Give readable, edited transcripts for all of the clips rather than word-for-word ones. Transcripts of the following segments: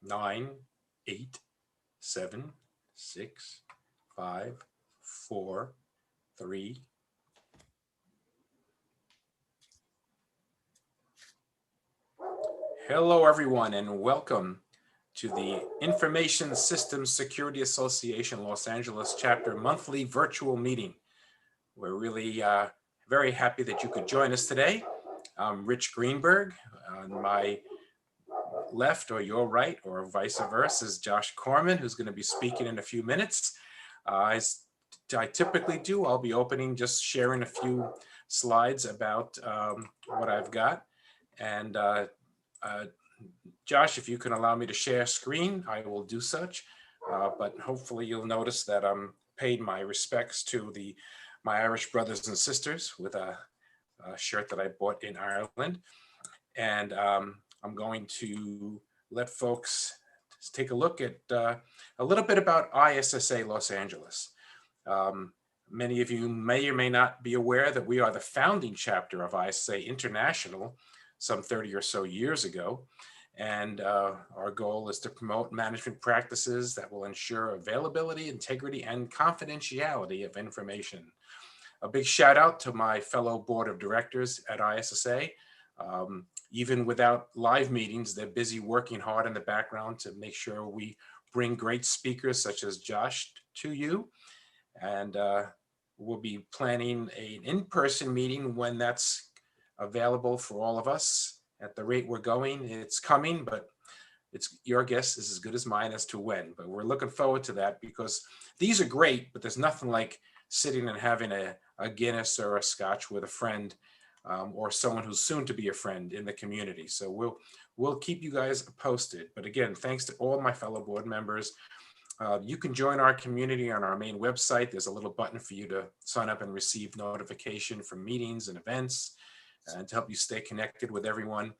9, 8, 7, 6, 5, 4, 3. Hello, everyone, and welcome to the Information Systems Security Association Los Angeles Chapter Monthly Virtual Meeting. We're really very happy that you could join us today. I'm Rich Greenberg. On my left or your right or vice versa is Josh Corman, who's going to be speaking in a few minutes. As I typically do, I'll be opening, just sharing a few slides about what I've got. And Josh, if you can allow me to share screen, I will do such. But hopefully you'll notice that I'm paid my respects to my Irish brothers and sisters with a shirt that I bought in Ireland. And I'm going to let folks take a look at a little bit about ISSA Los Angeles. Many of you may or may not be aware that we are the founding chapter of ISSA International some 30 or so years ago. And our goal is to promote management practices that will ensure availability, integrity, and confidentiality of information. A big shout out to my fellow board of directors at ISSA. Even without live meetings, they're busy working hard in the background to make sure we bring great speakers such as Josh to you. And we'll be planning an in-person meeting when that's available for all of us. At the rate we're going, it's coming, but your guess is as good as mine as to when. But we're looking forward to that because these are great, but there's nothing like sitting and having a Guinness or a Scotch with a friend or someone who's soon to be a friend in the community. So we'll keep you guys posted. But again, thanks to all my fellow board members. You can join our community on our main website. There's a little button for you to sign up and receive notification from meetings and events and to help you stay connected with everyone.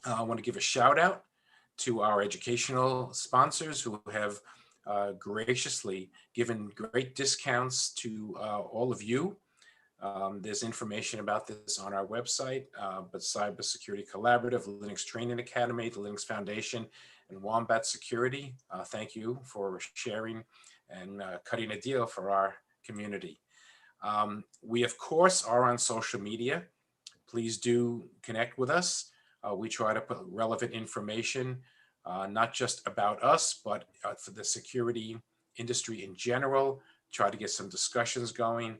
I want to give a shout out to our educational sponsors who have graciously given great discounts to all of you. There's information about this on our website, but Cybersecurity Collaborative, Linux Training Academy, the Linux Foundation, and Wombat Security. Thank you for sharing and cutting a deal for our community. We, of course, are on social media. Please do connect with us. We try to put relevant information, not just about us, but for the security industry in general, try to get some discussions going.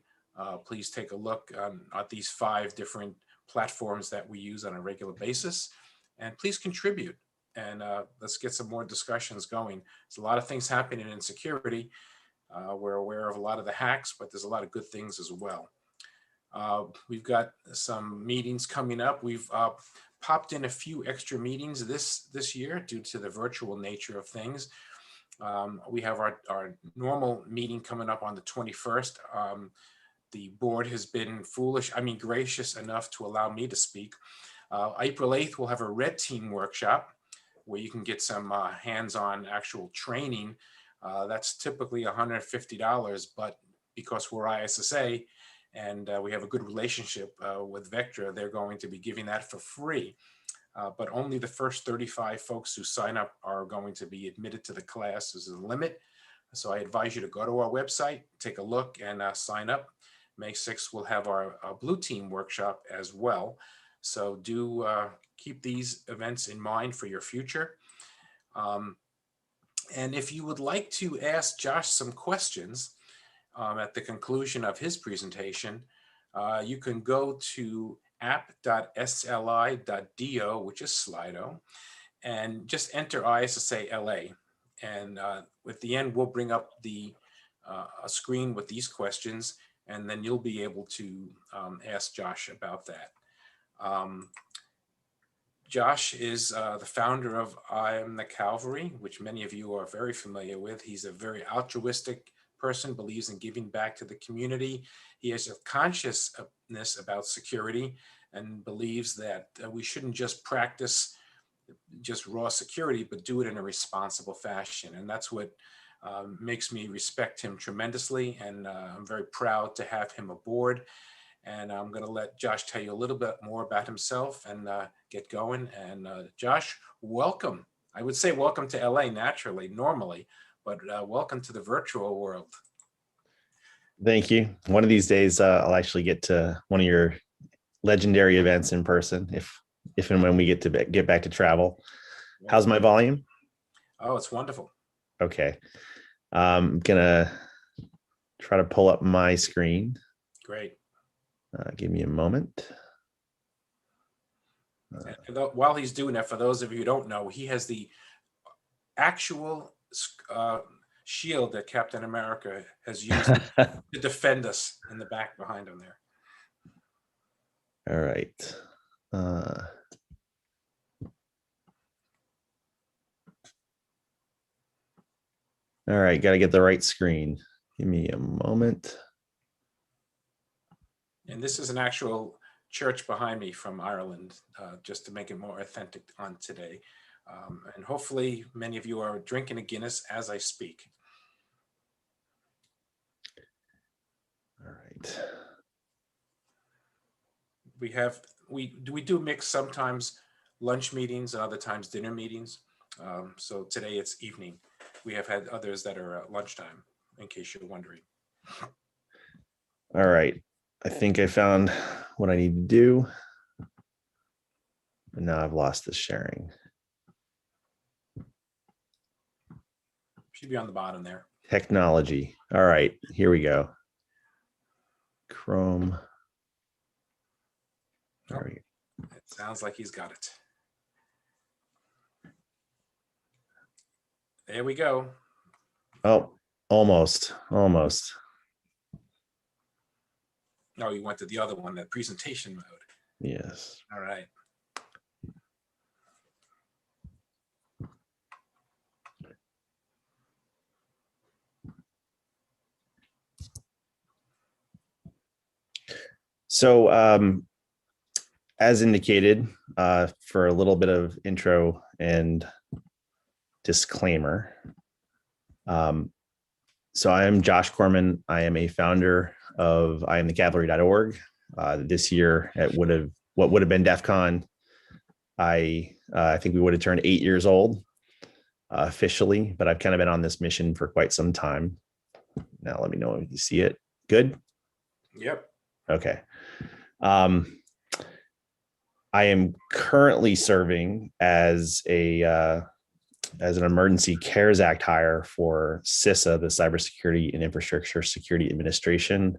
Please take a look at these 5 different platforms that we use on a regular basis, and please contribute. And let's get some more discussions going. There's a lot of things happening in security. We're aware of a lot of the hacks, but there's a lot of good things as well. We've got some meetings coming up. We've popped in a few extra meetings this year due to the virtual nature of things. We have our normal meeting coming up on the 21st. The board has been gracious enough to allow me to speak. April 8th, we'll have a red team workshop where you can get some hands-on actual training. That's typically $150, but because we're ISSA and we have a good relationship with Vectra, they're going to be giving that for free. But only the first 35 folks who sign up are going to be admitted to the class. There's a limit. So I advise you to go to our website, take a look, and sign up. May 6th, we'll have our blue team workshop as well. So do keep these events in mind for your future. And if you would like to ask Josh some questions at the conclusion of his presentation, you can go to app.sli.do, which is Slido, and just enter ISSA-LA. And at the end, we'll bring up a screen with these questions, and then you'll be able to ask Josh about that. Josh is the founder of IamTheCavalry, which many of you are very familiar with. He's a very altruistic person, believes in giving back to the community. He has a consciousness about security and believes that we shouldn't just practice just raw security, but do it in a responsible fashion. And that's what makes me respect him tremendously. And I'm very proud to have him aboard. And I'm going to let Josh tell you a little bit more about himself and get going. And Josh, welcome. I would say welcome to LA naturally, normally, but welcome to the virtual world. Thank you. One of these days, I'll actually get to one of your legendary events in person, if and when we get back to travel. How's my volume? Oh, it's wonderful. Okay. I'm gonna try to pull up my screen. Great. Give me a moment. While he's doing that, for those of you who don't know, he has the actual shield that Captain America has used to defend us in the back behind him there. All right. All right, got to get the right screen. Give me a moment. And this is an actual church behind me from Ireland, just to make it more authentic on today. And hopefully many of you are drinking a Guinness as I speak. All right. We do mix sometimes lunch meetings and other times dinner meetings. So today it's evening. We have had others that are at lunchtime, in case you're wondering. All right. I think I found what I need to do. And now I've lost the sharing. Should be on the bottom there. Technology. All right, here we go. Chrome. There we go. It sounds like he's got it. There we go. Oh, almost. No, you went to the other one, the presentation mode. Yes. All right. So as indicated, for a little bit of intro and disclaimer. So I am Josh Corman. I am a founder of IamTheCavalry.org. This year at what would have been DEF CON, I think we would have turned 8 years old officially, but I've kind of been on this mission for quite some time. Now let me know if you see it. Good? Yep. Okay. I am currently serving as an emergency CARES Act hire for CISA, the Cybersecurity and Infrastructure Security Administration,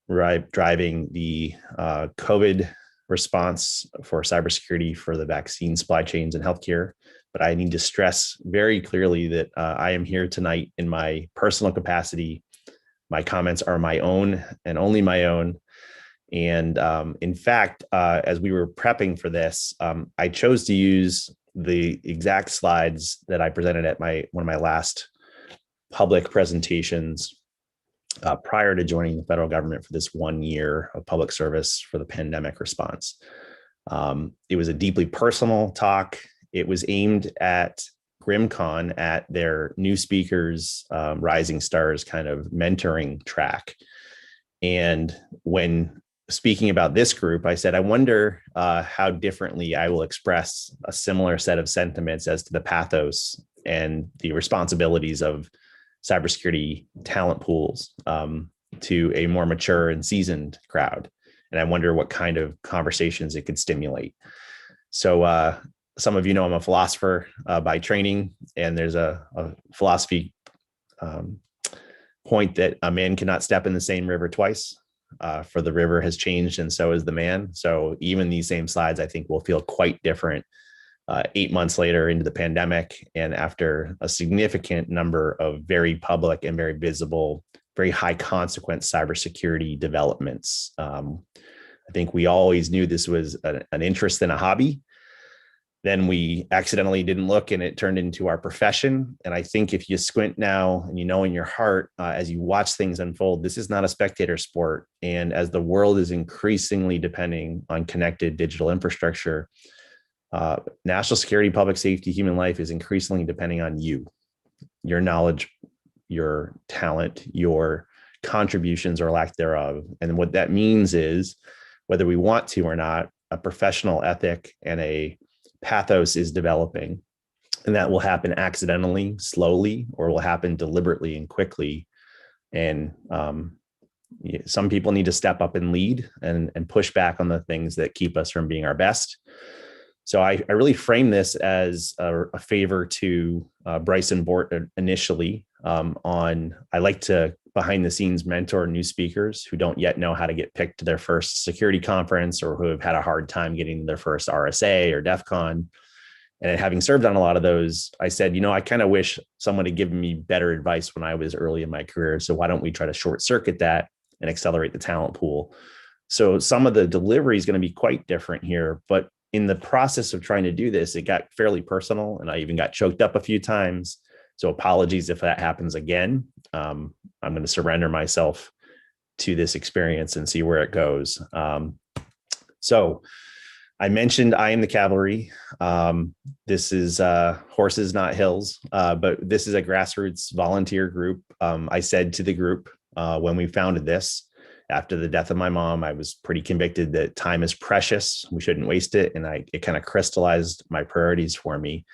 driving the COVID response for cybersecurity for the vaccine supply chains and healthcare. But I need to stress very clearly that I am here tonight in my personal capacity. My comments are my own and only my own. And in fact, as we were prepping for this, I chose to use the exact slides that I presented at one of my last public presentations prior to joining the federal government for this 1 year of public service for the pandemic response. It was a deeply personal talk. It was aimed at GrimCon, at their new speakers, Rising Stars kind of mentoring track. And when speaking about this group, I said, I wonder how differently I will express a similar set of sentiments as to the pathos and the responsibilities of cybersecurity talent pools to a more mature and seasoned crowd. And I wonder what kind of conversations it could stimulate. So some of you know I'm a philosopher by training, and there's a philosophy point that a man cannot step in the same river twice. For the river has changed and so is the man. So even these same slides, I think, will feel quite different 8 months later into the pandemic, and after a significant number of very public and very visible, very high consequence cybersecurity developments. I think we always knew this was an interest and a hobby. Then we accidentally didn't look, and it turned into our profession. And I think if you squint now and you know in your heart, as you watch things unfold, this is not a spectator sport. And as the world is increasingly depending on connected digital infrastructure, national security, public safety, human life is increasingly depending on you, your knowledge, your talent, your contributions or lack thereof. And what that means is, whether we want to or not, a professional ethic and a pathos is developing. And that will happen accidentally, slowly, or will happen deliberately and quickly. And some people need to step up and lead and push back on the things that keep us from being our best. So I really frame this as a favor to Bryce and Bort initially I like to behind the scenes mentor new speakers who don't yet know how to get picked to their first security conference, or who have had a hard time getting their first RSA or DEF CON. And having served on a lot of those, I said, I kind of wish someone had given me better advice when I was early in my career. So why don't we try to short circuit that and accelerate the talent pool? So some of the delivery is going to be quite different here, but in the process of trying to do this, it got fairly personal, and I even got choked up a few times. So apologies if that happens again. I'm going to surrender myself to this experience and see where it goes. So I mentioned IamTheCavalry. This is horses, not hills, but this is a grassroots volunteer group. I said to the group when we founded this, after the death of my mom, I was pretty convicted that time is precious. We shouldn't waste it. And it kind of crystallized my priorities for me.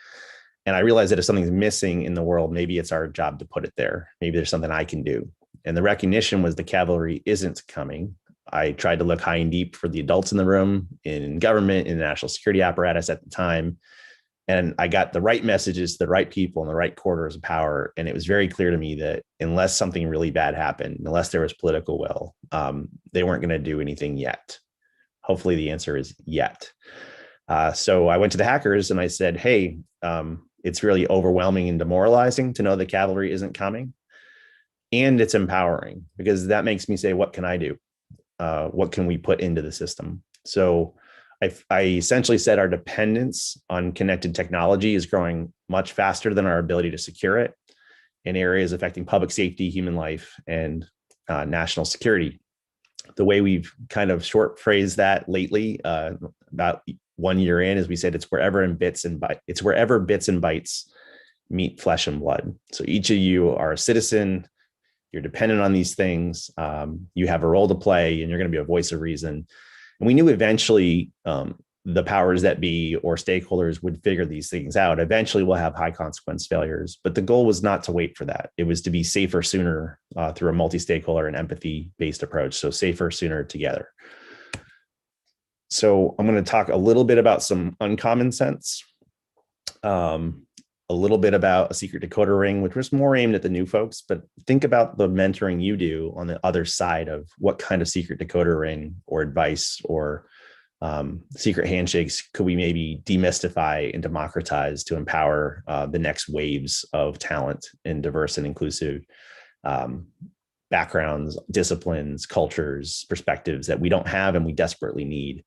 And I realized that if something's missing in the world, maybe it's our job to put it there. Maybe there's something I can do. And the recognition was the cavalry isn't coming. I tried to look high and deep for the adults in the room, in government, in the national security apparatus at the time. And I got the right messages to the right people in the right quarters of power. And it was very clear to me that unless something really bad happened, unless there was political will, they weren't going to do anything yet. Hopefully the answer is yet. So I went to the hackers and I said, hey, it's really overwhelming and demoralizing to know the cavalry isn't coming. And it's empowering, because that makes me say, what can I do? What can we put into the system? So I essentially said our dependence on connected technology is growing much faster than our ability to secure it in areas affecting public safety, human life, and national security. The way we've kind of short phrased that lately, about 1 year in, is we said it's wherever bits and bytes meet flesh and blood. So each of you are a citizen. You're dependent on these things. You have a role to play, and you're going to be a voice of reason. And we knew eventually the powers that be or stakeholders would figure these things out. Eventually, we'll have high consequence failures. But the goal was not to wait for that. It was to be safer sooner through a multi-stakeholder and empathy-based approach. So safer sooner together. So I'm going to talk a little bit about some uncommon sense. A little bit about a secret decoder ring, which was more aimed at the new folks, but think about the mentoring you do on the other side of what kind of secret decoder ring or advice or secret handshakes could we maybe demystify and democratize to empower the next waves of talent in diverse and inclusive backgrounds, disciplines, cultures, perspectives that we don't have and we desperately need.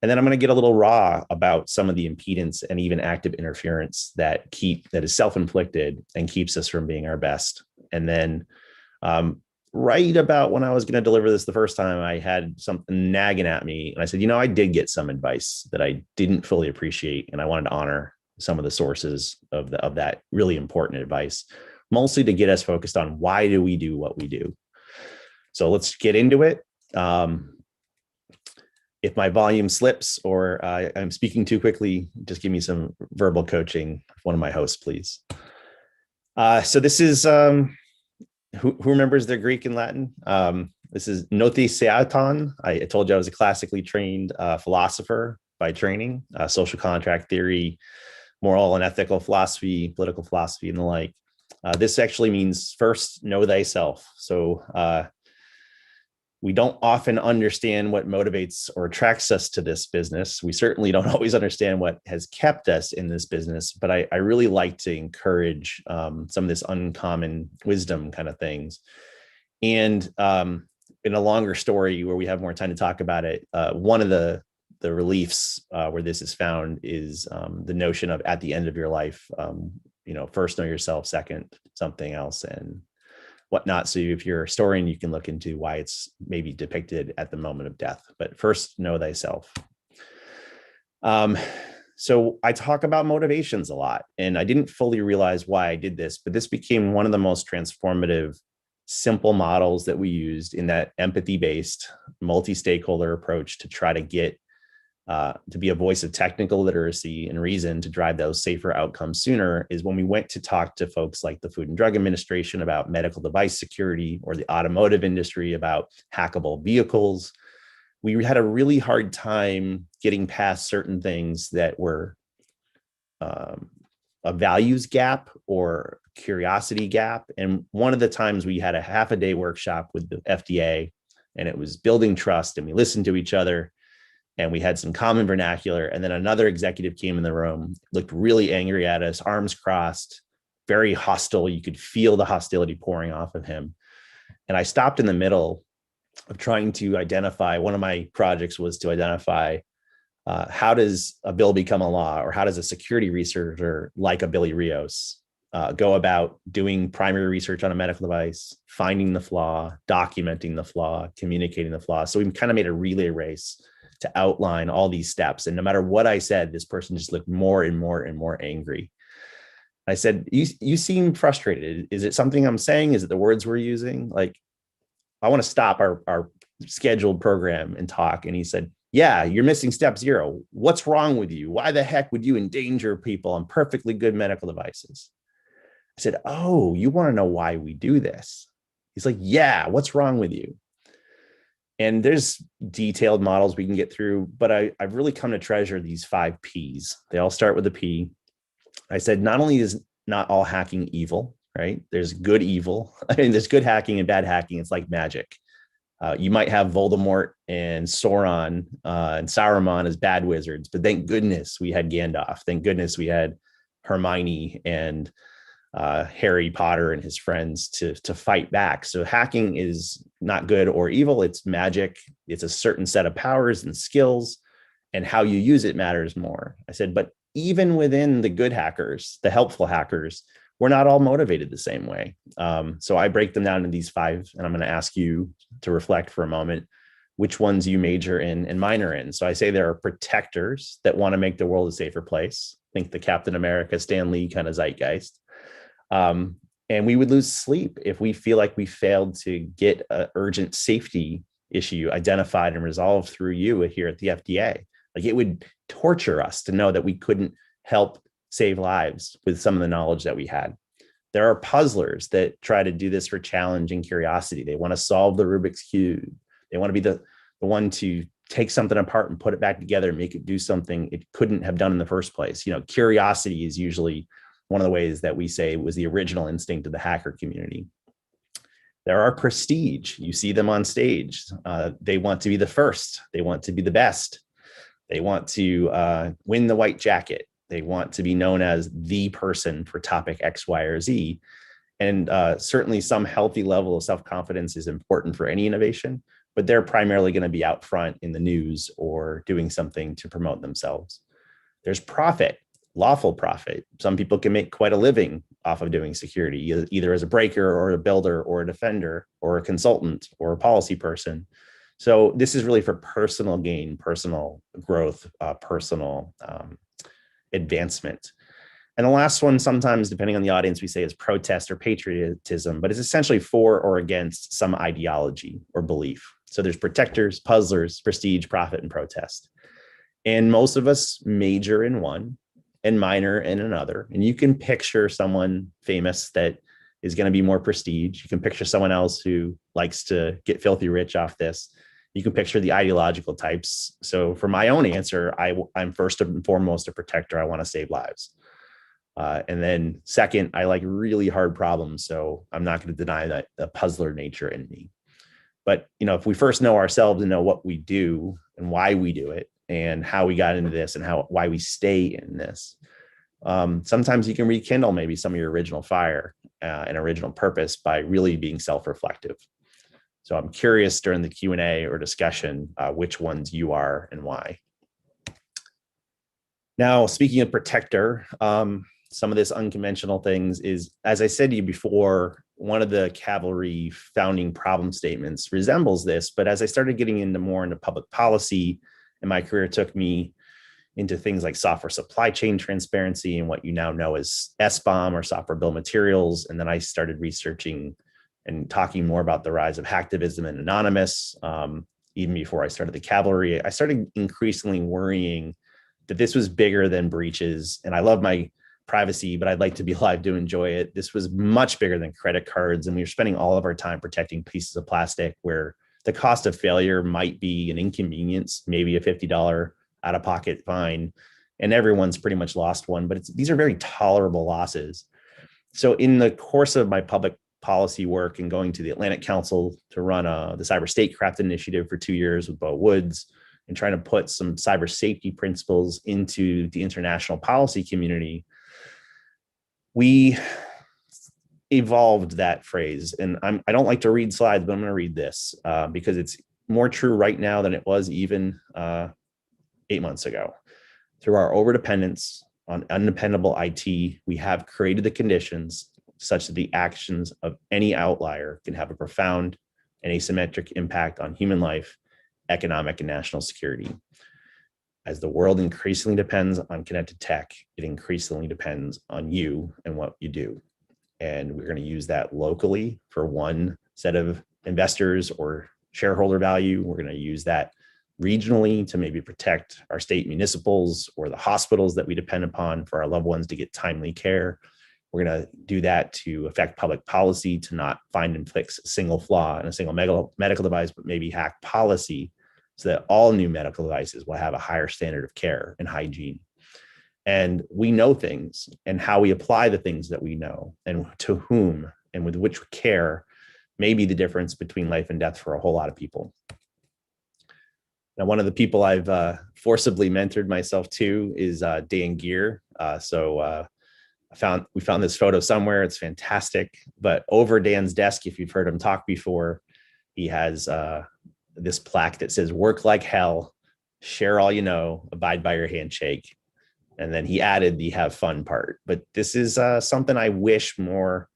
And then I'm going to get a little raw about some of the impedance and even active interference that is self-inflicted and keeps us from being our best. And then right about when I was going to deliver this the first time, I had something nagging at me. And I said, I did get some advice that I didn't fully appreciate. And I wanted to honor some of the sources of that really important advice, mostly to get us focused on why do we do what we do. So let's get into it. If my volume slips or I'm speaking too quickly, just give me some verbal coaching. One of my hosts, please. So this is, who remembers their Greek and Latin? This is notheseaton. I told you I was a classically trained philosopher by training, social contract theory, moral and ethical philosophy, political philosophy, and the like. This actually means first know thyself. So we don't often understand what motivates or attracts us to this business. We certainly don't always understand what has kept us in this business, but I really like to encourage some of this uncommon wisdom kind of things. And in a longer story where we have more time to talk about it, one of the reliefs where this is found is the notion of at the end of your life, first know yourself, second something else, and whatnot. So if you're a historian, you can look into why it's maybe depicted at the moment of death, but first know thyself. So I talk about motivations a lot, and I didn't fully realize why I did this, but this became one of the most transformative, simple models that we used in that empathy-based multi-stakeholder approach to try to get to be a voice of technical literacy and reason to drive those safer outcomes sooner is when we went to talk to folks like the Food and Drug Administration about medical device security, or the automotive industry about hackable vehicles. We had a really hard time getting past certain things that were a values gap or curiosity gap. And one of the times we had a half-a-day workshop with the FDA, and it was building trust, and we listened to each other, and we had some common vernacular. And then another executive came in the room, looked really angry at us, arms crossed, very hostile. You could feel the hostility pouring off of him. And I stopped in the middle of trying to identify, one of my projects was to identify how does a bill become a law, or how does a security researcher like a Billy Rios go about doing primary research on a medical device, finding the flaw, documenting the flaw, communicating the flaw. So we kind of made a relay race to outline all these steps. And no matter what I said, this person just looked more and more and more angry. I said, you seem frustrated. Is it something I'm saying? Is it the words we're using? Like, I want to stop our scheduled program and talk. And he said, yeah, you're missing step 0. What's wrong with you? Why the heck would you endanger people on perfectly good medical devices? I said, oh, you want to know why we do this? He's like, yeah, what's wrong with you? And there's detailed models we can get through, but I've really come to treasure these 5 Ps. They all start with a P. I said, not only is not all hacking evil, right? There's good evil. I mean, there's good hacking and bad hacking. It's like magic. You might have Voldemort and Sauron and Saruman as bad wizards, but thank goodness we had Gandalf. Thank goodness we had Hermione and Harry Potter and his friends to fight back. So hacking is not good or evil. It's magic. It's a certain set of powers and skills, and how you use it matters more. I said, but even within the good hackers, the helpful hackers, we're not all motivated the same way. So I break them down into these 5, and I'm going to ask you to reflect for a moment which ones you major in and minor in. So I say there are protectors that want to make the world a safer place. Think the Captain America, Stan Lee kind of zeitgeist. And we would lose sleep if we feel like we failed to get an urgent safety issue identified and resolved through you here at the FDA. Like, it would torture us to know that we couldn't help save lives with some of the knowledge that we had. There are puzzlers that try to do this for challenge and curiosity. They want to solve the Rubik's Cube. They want to be the one to take something apart and put it back together and make it do something it couldn't have done in the first place. You know, curiosity is usually one of the ways that we say was the original instinct of the hacker community. There are prestige. You see them on stage. They want to be the first. They want to be the best. They want to win the white jacket. They want to be known as the person for topic X, Y, or Z. And certainly some healthy level of self-confidence is important for any innovation, but they're primarily going to be out front in the news or doing something to promote themselves. There's profit, lawful profit. Some people can make quite a living off of doing security, either as a breaker or a builder or a defender or a consultant or a policy person. So this is really for personal gain, personal growth, personal advancement. And the last one, sometimes depending on the audience, we say is protest or patriotism, but it's essentially for or against some ideology or belief. So there's protectors, puzzlers, prestige, profit, and protest. And most of us major in one and minor in another. And you can picture someone famous that is going to be more prestige. You can picture someone else who likes to get filthy rich off this. You can picture the ideological types. So for my own answer, I'm first and foremost a protector. I want to save lives. And then second, I like really hard problems. So I'm not going to deny that the puzzler nature in me. But, you know, if we first know ourselves and know what we do and why we do it and how we got into this and why we stay in this, sometimes you can rekindle maybe some of your original fire and original purpose by really being self-reflective. So I'm curious during the Q&A or discussion, which ones you are and why. Now, speaking of protector, some of this unconventional things is, as I said to you before, one of the Cavalry founding problem statements resembles this. But as I started getting into public policy, and my career took me into things like software supply chain transparency and what you now know as SBOM or software bill of materials. And then I started researching and talking more about the rise of hacktivism and anonymous. even before I started the Cavalry, I started increasingly worrying that this was bigger than breaches. And I love my privacy, but I'd like to be alive to enjoy it. This was much bigger than credit cards. And we were spending all of our time protecting pieces of plastic where the cost of failure might be an inconvenience, maybe a $50 out-of-pocket fine, and everyone's pretty much lost one, but these are very tolerable losses. So in the course of my public policy work and going to the Atlantic Council to run the Cyber Statecraft Initiative for 2 years with Bo Woods and trying to put some cyber safety principles into the international policy community, we evolved that phrase. And I don't like to read slides, but I'm going to read this because it's more true right now than it was even 8 months ago. Through our overdependence on undependable IT, we have created the conditions such that the actions of any outlier can have a profound and asymmetric impact on human life, economic, and national security. As the world increasingly depends on connected tech, it increasingly depends on you and what you do. And we're going to use that locally for one set of investors or shareholder value. We're going to use that regionally to maybe protect our state municipals or the hospitals that we depend upon for our loved ones to get timely care. We're going to do that to affect public policy, to not find and fix a single flaw in a single medical device, but maybe hack policy so that all new medical devices will have a higher standard of care and hygiene. And we know things, and how we apply the things that we know and to whom and with which care may be the difference between life and death for a whole lot of people. Now, one of the people I've forcibly mentored myself to is Dan Gear. We found this photo somewhere. It's fantastic. But over Dan's desk, if you've heard him talk before, he has this plaque that says, "Work like hell, share all you know, abide by your handshake." And then he added the "have fun" part. But this is something I wish more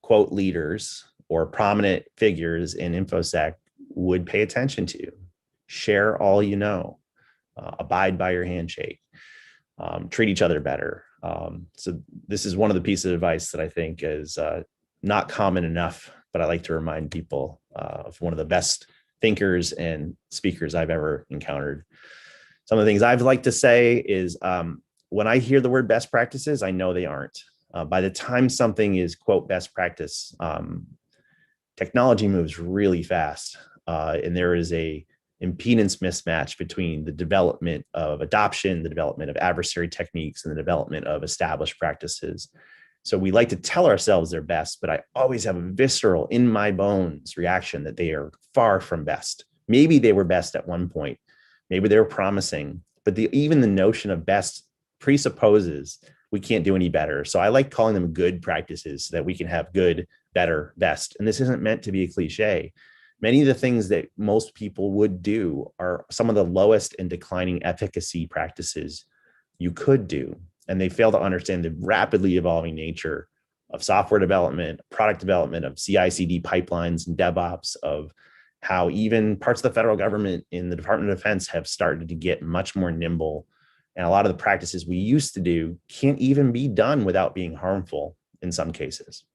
quote leaders or prominent figures in InfoSec would pay attention to. Share all you know, abide by your handshake, treat each other better. So this is one of the pieces of advice that I think is not common enough, but I like to remind people of one of the best thinkers and speakers I've ever encountered. Some of the things I've liked to say is when I hear the word best practices, I know they aren't. By the time something is quote best practice, technology moves really fast, and there is a impedance mismatch between the development of adoption, the development of adversary techniques, and the development of established practices. So we like to tell ourselves they're best, but I always have a visceral in my bones reaction that they are far from best. Maybe they were best at one point. Maybe they were promising, but even the notion of best presupposes we can't do any better. So I like calling them good practices so that we can have good, better, best. And this isn't meant to be a cliche. Many of the things that most people would do are some of the lowest and declining efficacy practices you could do. And they fail to understand the rapidly evolving nature of software development, product development, of CI/CD pipelines and DevOps, of how even parts of the federal government in the Department of Defense have started to get much more nimble. And a lot of the practices we used to do can't even be done without being harmful in some cases.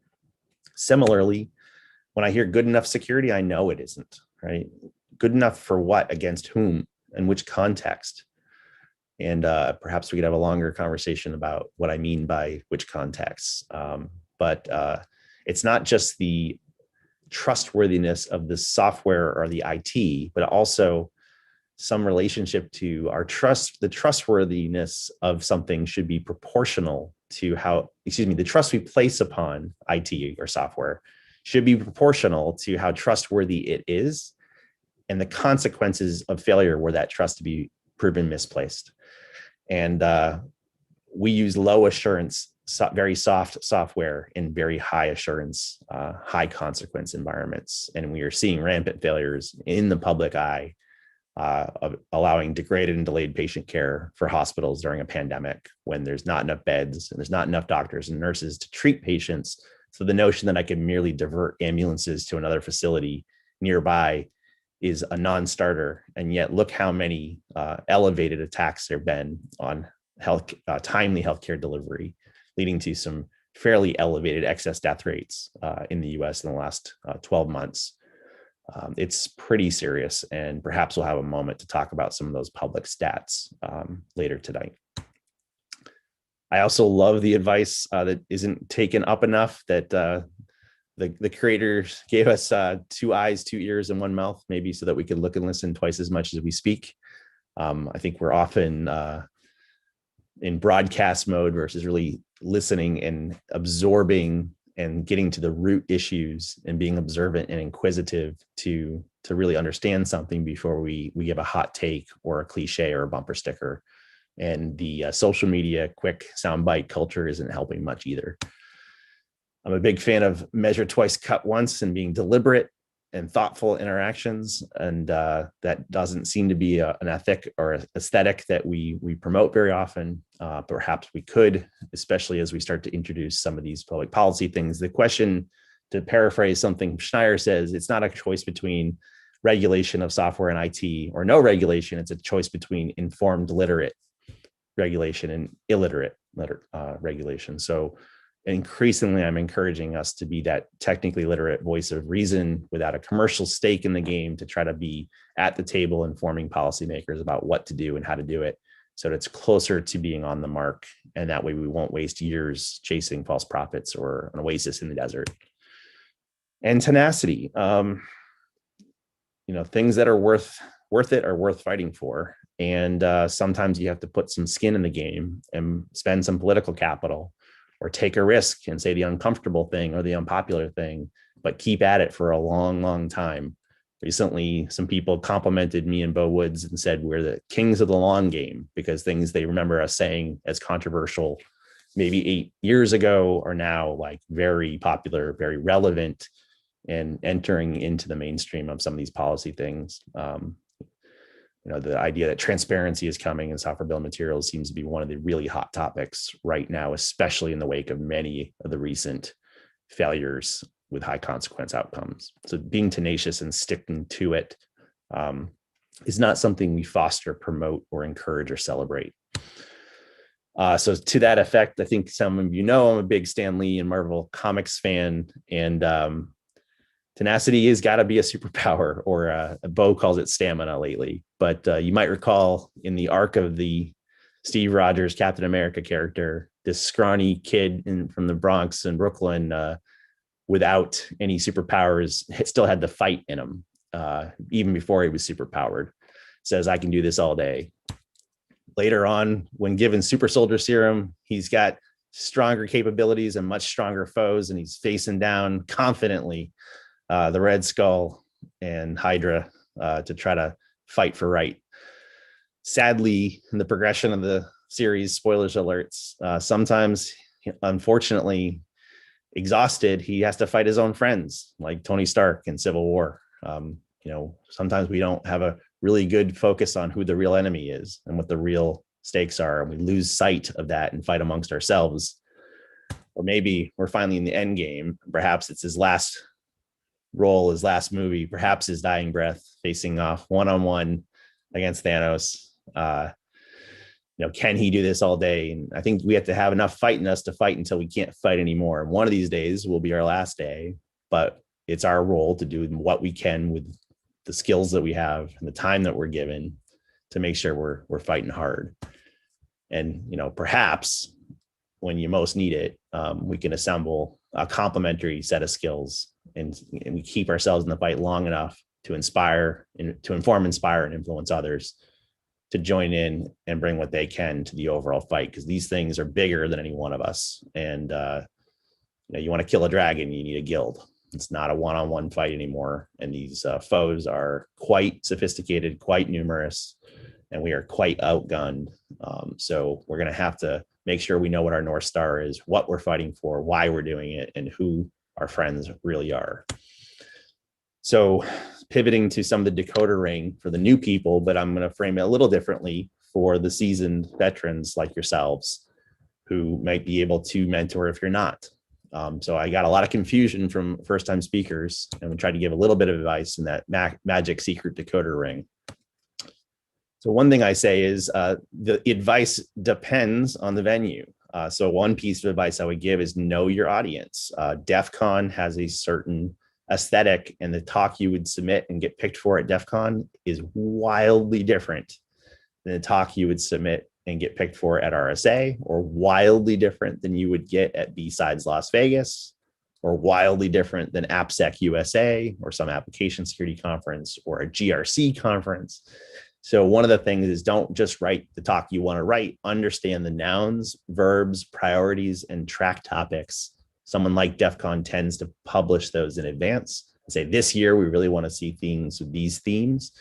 Similarly, when I hear good enough security, I know it isn't, right? Good enough for what, against whom, and which context? And perhaps we could have a longer conversation about what I mean by which context. But it's not just the trustworthiness of the software or the IT, but also some relationship to our trust. The trustworthiness of something should be proportional to the trust we place upon IT or software should be proportional to how trustworthy it is and the consequences of failure were that trust to be proven misplaced. And we use low assurance, very soft software in very high assurance, high consequence environments. And we are seeing rampant failures in the public eye of allowing degraded and delayed patient care for hospitals during a pandemic when there's not enough beds and there's not enough doctors and nurses to treat patients. So the notion that I can merely divert ambulances to another facility nearby is a non-starter. And yet look how many elevated attacks there have been on timely healthcare delivery, leading to some fairly elevated excess death rates in the US in the last 12 months. It's pretty serious, and perhaps we'll have a moment to talk about some of those public stats later tonight. I also love the advice that isn't taken up enough, that the creators gave us 2 eyes, 2 ears, and 1 mouth, maybe so that we could look and listen twice as much as we speak. I think we're often in broadcast mode versus really listening and absorbing and getting to the root issues and being observant and inquisitive to really understand something before we give a hot take or a cliche or a bumper sticker. And the social media quick soundbite culture isn't helping much either. I'm a big fan of measure twice, cut once, and being deliberate and thoughtful interactions. And that doesn't seem to be an ethic or aesthetic that we promote very often. Perhaps we could, especially as we start to introduce some of these public policy things. The question, to paraphrase something Schneier says, it's not a choice between regulation of software and IT or no regulation. It's a choice between informed literate regulation and illiterate regulation. So increasingly, I'm encouraging us to be that technically literate voice of reason without a commercial stake in the game, to try to be at the table informing policymakers about what to do and how to do it, so that it's closer to being on the mark. And that way we won't waste years chasing false prophets or an oasis in the desert. And tenacity, things that are worth it are worth fighting for. And sometimes you have to put some skin in the game and spend some political capital, or take a risk and say the uncomfortable thing or the unpopular thing, but keep at it for a long, long time. Recently, some people complimented me and Bo Woods and said we're the kings of the long game, because things they remember us saying as controversial maybe 8 years ago are now like very popular, very relevant, and entering into the mainstream of some of these policy things. The idea that transparency is coming in software bill of materials seems to be one of the really hot topics right now, especially in the wake of many of the recent failures with high consequence outcomes. So being tenacious and sticking to it is not something we foster, promote, or encourage or celebrate. So to that effect, I think some of you know I'm a big Stan Lee and Marvel Comics fan, and tenacity has got to be a superpower, or Bo calls it stamina lately. But you might recall in the arc of the Steve Rogers Captain America character, this scrawny kid from the Bronx and Brooklyn, without any superpowers, still had the fight in him, even before he was superpowered. Says, I can do this all day. Later on, when given super soldier serum, he's got stronger capabilities and much stronger foes, and he's facing down confidently the Red Skull and Hydra to try to fight for right. Sadly, in the progression of the series, spoilers alerts, sometimes, unfortunately, exhausted, he has to fight his own friends, like Tony Stark in Civil War. Sometimes we don't have a really good focus on who the real enemy is and what the real stakes are, and we lose sight of that and fight amongst ourselves. Or maybe we're finally in the end game. Perhaps it's his last role, his last movie, perhaps his dying breath, facing off one-on-one against Thanos. Can he do this all day? And I think we have to have enough fight in us to fight until we can't fight anymore. And one of these days will be our last day, but it's our role to do what we can with the skills that we have and the time that we're given to make sure we're fighting hard. And, perhaps when you most need it, we can assemble a complementary set of skills, and we keep ourselves in the fight long enough to inspire and to inform, inspire, and influence others to join in and bring what they can to the overall fight, because these things are bigger than any one of us. And you want to kill a dragon, you need a guild. It's not a one-on-one fight anymore, and these foes are quite sophisticated, quite numerous, and we are quite outgunned. So we're going to have to make sure we know what our North Star is, what we're fighting for, why we're doing it, and who our friends really are. So pivoting to some of the decoder ring for the new people, but I'm going to frame it a little differently for the seasoned veterans like yourselves, who might be able to mentor if you're not. So I got a lot of confusion from first-time speakers, and we tried to give a little bit of advice in that magic secret decoder ring. So one thing I say is the advice depends on the venue. So one piece of advice I would give is know your audience. DEF CON has a certain aesthetic and the talk you would submit and get picked for at DEF CON is wildly different than the talk you would submit and get picked for at RSA, or wildly different than you would get at B-Sides Las Vegas, or wildly different than AppSec USA, or some application security conference, or a GRC conference. So one of the things is, don't just write the talk you want to write, understand the nouns, verbs, priorities, and track topics. Someone like DEF CON tends to publish those in advance and say, this year, we really want to see things with these themes.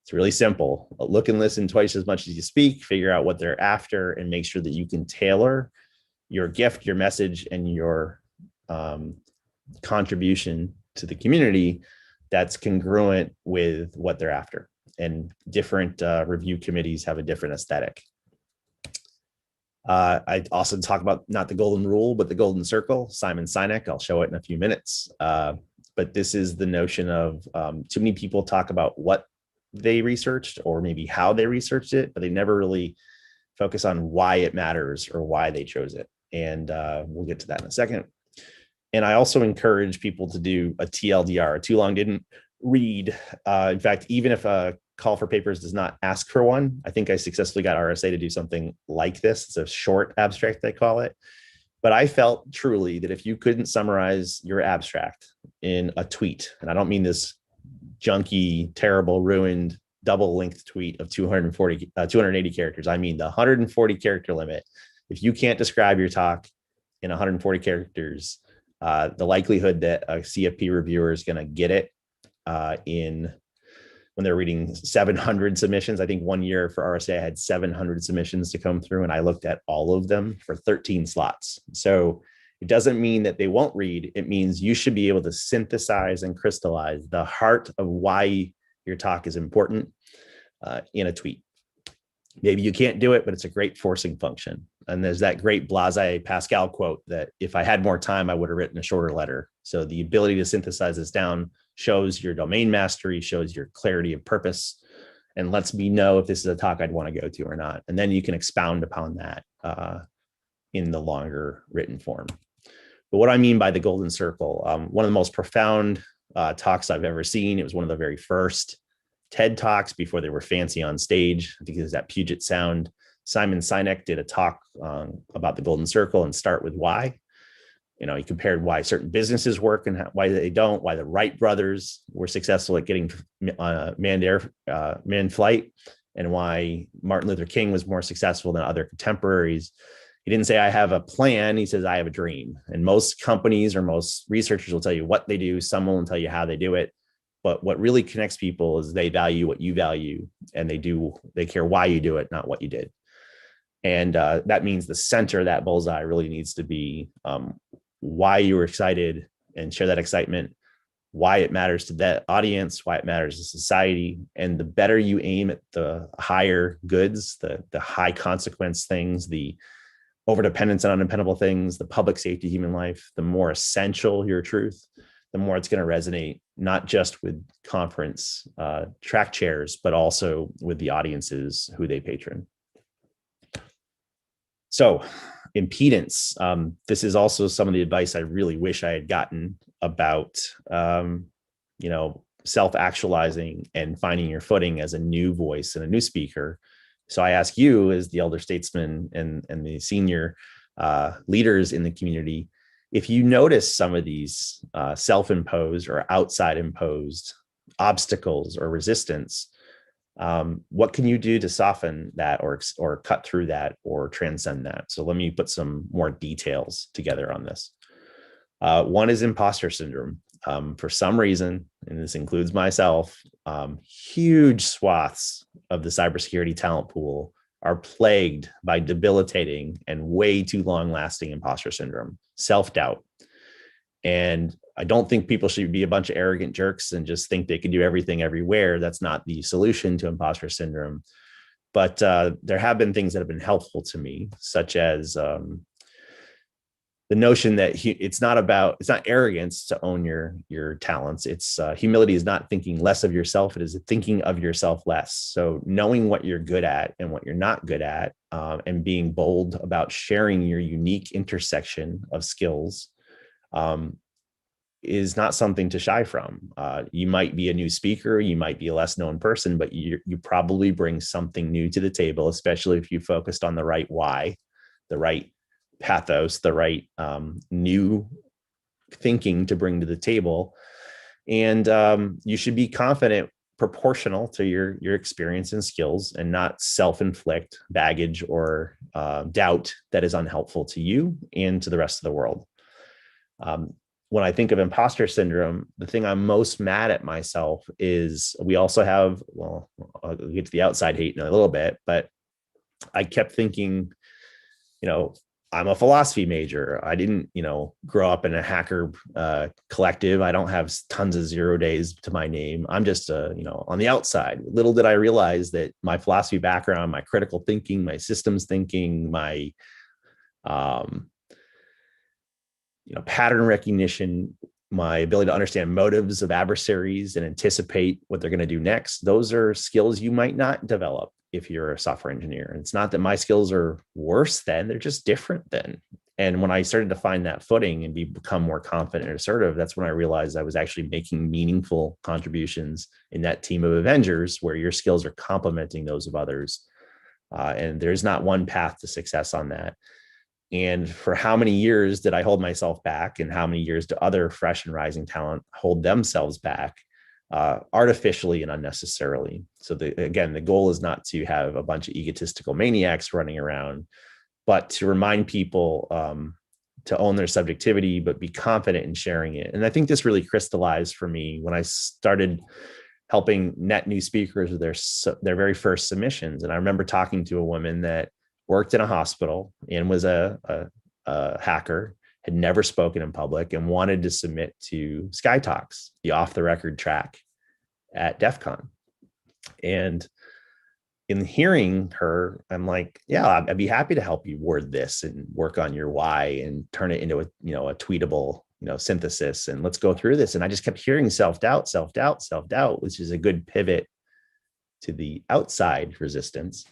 It's really simple. Look and listen twice as much as you speak, figure out what they're after, and make sure that you can tailor your gift, your message, and your contribution to the community that's congruent with what they're after. And different review committees have a different aesthetic. I also talk about not the golden rule, but the golden circle, Simon Sinek. I'll show it in a few minutes. But this is the notion of too many people talk about what they researched or maybe how they researched it, but they never really focus on why it matters or why they chose it. And we'll get to that in a second. And I also encourage people to do a TLDR, too long didn't read. In fact, even if a call for papers does not ask for one, I think I successfully got RSA to do something like this. It's a short abstract, they call it. But I felt truly that if you couldn't summarize your abstract in a tweet, and I don't mean this junky, terrible, ruined, double-linked tweet of 280 characters. I mean the 140 character limit. If you can't describe your talk in 140 characters, the likelihood that a CFP reviewer is going to get it when they're reading 700 submissions. I think one year for RSA, I had 700 submissions to come through, and I looked at all of them for 13 slots. So it doesn't mean that they won't read. It means you should be able to synthesize and crystallize the heart of why your talk is important in a tweet. Maybe you can't do it, but it's a great forcing function. And there's that great Blaise Pascal quote that if I had more time, I would have written a shorter letter. So the ability to synthesize this down shows your domain mastery, shows your clarity of purpose, and lets me know if this is a talk I'd want to go to or not. And then you can expound upon that in the longer written form. But what I mean by the golden circle, one of the most profound talks I've ever seen. It was one of the very first TED Talks before they were fancy on stage. I think it was at Puget Sound. Simon Sinek did a talk about the golden circle and start with why. You know, he compared why certain businesses work and why they don't, why the Wright brothers were successful at getting manned flight, and why Martin Luther King was more successful than other contemporaries. He didn't say, I have a plan. He says, I have a dream. And most companies or most researchers will tell you what they do. Some will tell you how they do it. But what really connects people is they value what you value, and they care why you do it, not what you did. And that means the center of that bullseye really needs to be why you were excited, and share that excitement, why it matters to that audience, why it matters to society. And the better you aim at the higher goods, the high consequence things, the overdependence on undependable things, the public safety, human life, the more essential your truth, the more it's going to resonate, not just with conference track chairs, but also with the audiences who they patron. So impedance, this is also some of the advice I really wish I had gotten about, self-actualizing and finding your footing as a new voice and a new speaker. So I ask you, as the elder statesman and the senior leaders in the community, if you notice some of these self-imposed or outside imposed obstacles or resistance, what can you do to soften that or cut through that or transcend that? So let me put some more details together on this. One is imposter syndrome. For some reason, and this includes myself, huge swaths of the cybersecurity talent pool are plagued by debilitating and way too long-lasting imposter syndrome, self-doubt. And I don't think people should be a bunch of arrogant jerks and just think they can do everything everywhere. That's not the solution to imposter syndrome. But there have been things that have been helpful to me, such as the notion that it's not arrogance to own your talents. It's humility is not thinking less of yourself. It is thinking of yourself less. So knowing what you're good at and what you're not good at, and being bold about sharing your unique intersection of skills, is not something to shy from. You might be a new speaker, you might be a less known person, but you probably bring something new to the table, especially if you focused on the right why, the right pathos, the right new thinking to bring to the table. And you should be confident, proportional to your experience and skills, and not self-inflict baggage or doubt that is unhelpful to you and to the rest of the world. When I think of imposter syndrome, the thing I'm most mad at myself is we also have, well, I'll get to the outside hate in a little bit, but I kept thinking, I'm a philosophy major. I didn't, grow up in a hacker collective. I don't have tons of 0 days to my name. I'm just, on the outside. Little did I realize that my philosophy background, my critical thinking, my systems thinking, my pattern recognition, my ability to understand motives of adversaries and anticipate what they're going to do next. Those are skills you might not develop if you're a software engineer. And it's not that my skills are worse than, they're just different than. And when I started to find that footing and become more confident and assertive, that's when I realized I was actually making meaningful contributions in that team of Avengers where your skills are complementing those of others. And there's not one path to success on that. And for how many years did I hold myself back, and how many years do other fresh and rising talent hold themselves back artificially and unnecessarily? So the goal is not to have a bunch of egotistical maniacs running around, but to remind people to own their subjectivity, but be confident in sharing it. And I think this really crystallized for me when I started helping net new speakers with their very first submissions. And I remember talking to a woman that worked in a hospital and was a hacker, had never spoken in public, and wanted to submit to Sky Talks, the off-the-record track at DEF CON. And in hearing her, I'm like, yeah, I'd be happy to help you word this and work on your why and turn it into a tweetable, synthesis. And let's go through this. And I just kept hearing self-doubt, which is a good pivot to the outside resistance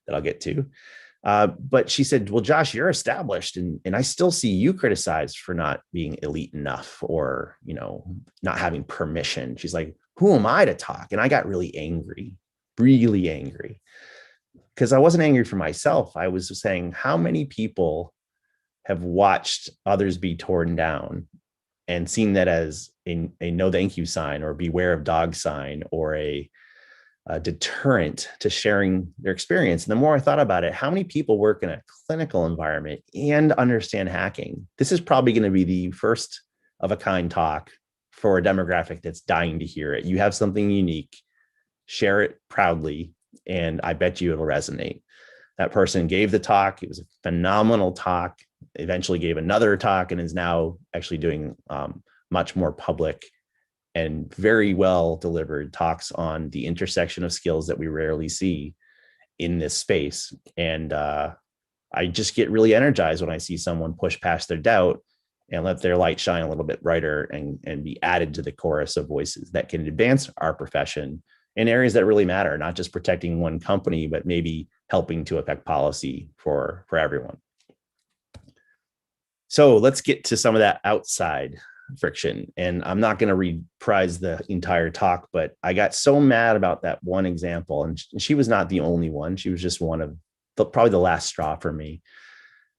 that I'll get to. But she said, well, Josh, you're established, and I still see you criticized for not being elite enough or, not having permission. She's like, who am I to talk? And I got really angry, because I wasn't angry for myself. I was saying, how many people have watched others be torn down and seen that as a no thank you sign, or beware of dog sign, or a deterrent to sharing their experience? And the more I thought about it, how many people work in a clinical environment and understand hacking? This is probably going to be the first of a kind talk for a demographic that's dying to hear it. You have something unique, share it proudly, and I bet you it'll resonate. That person gave the talk. It was a phenomenal talk, eventually gave another talk, and is now actually doing much more public and very well delivered talks on the intersection of skills that we rarely see in this space. And I just get really energized when I see someone push past their doubt and let their light shine a little bit brighter and be added to the chorus of voices that can advance our profession in areas that really matter, not just protecting one company, but maybe helping to affect policy for everyone. So let's get to some of that outside friction. And I'm not going to reprise the entire talk, but I got so mad about that one example. And she was not the only one. She was just one of probably the last straw for me,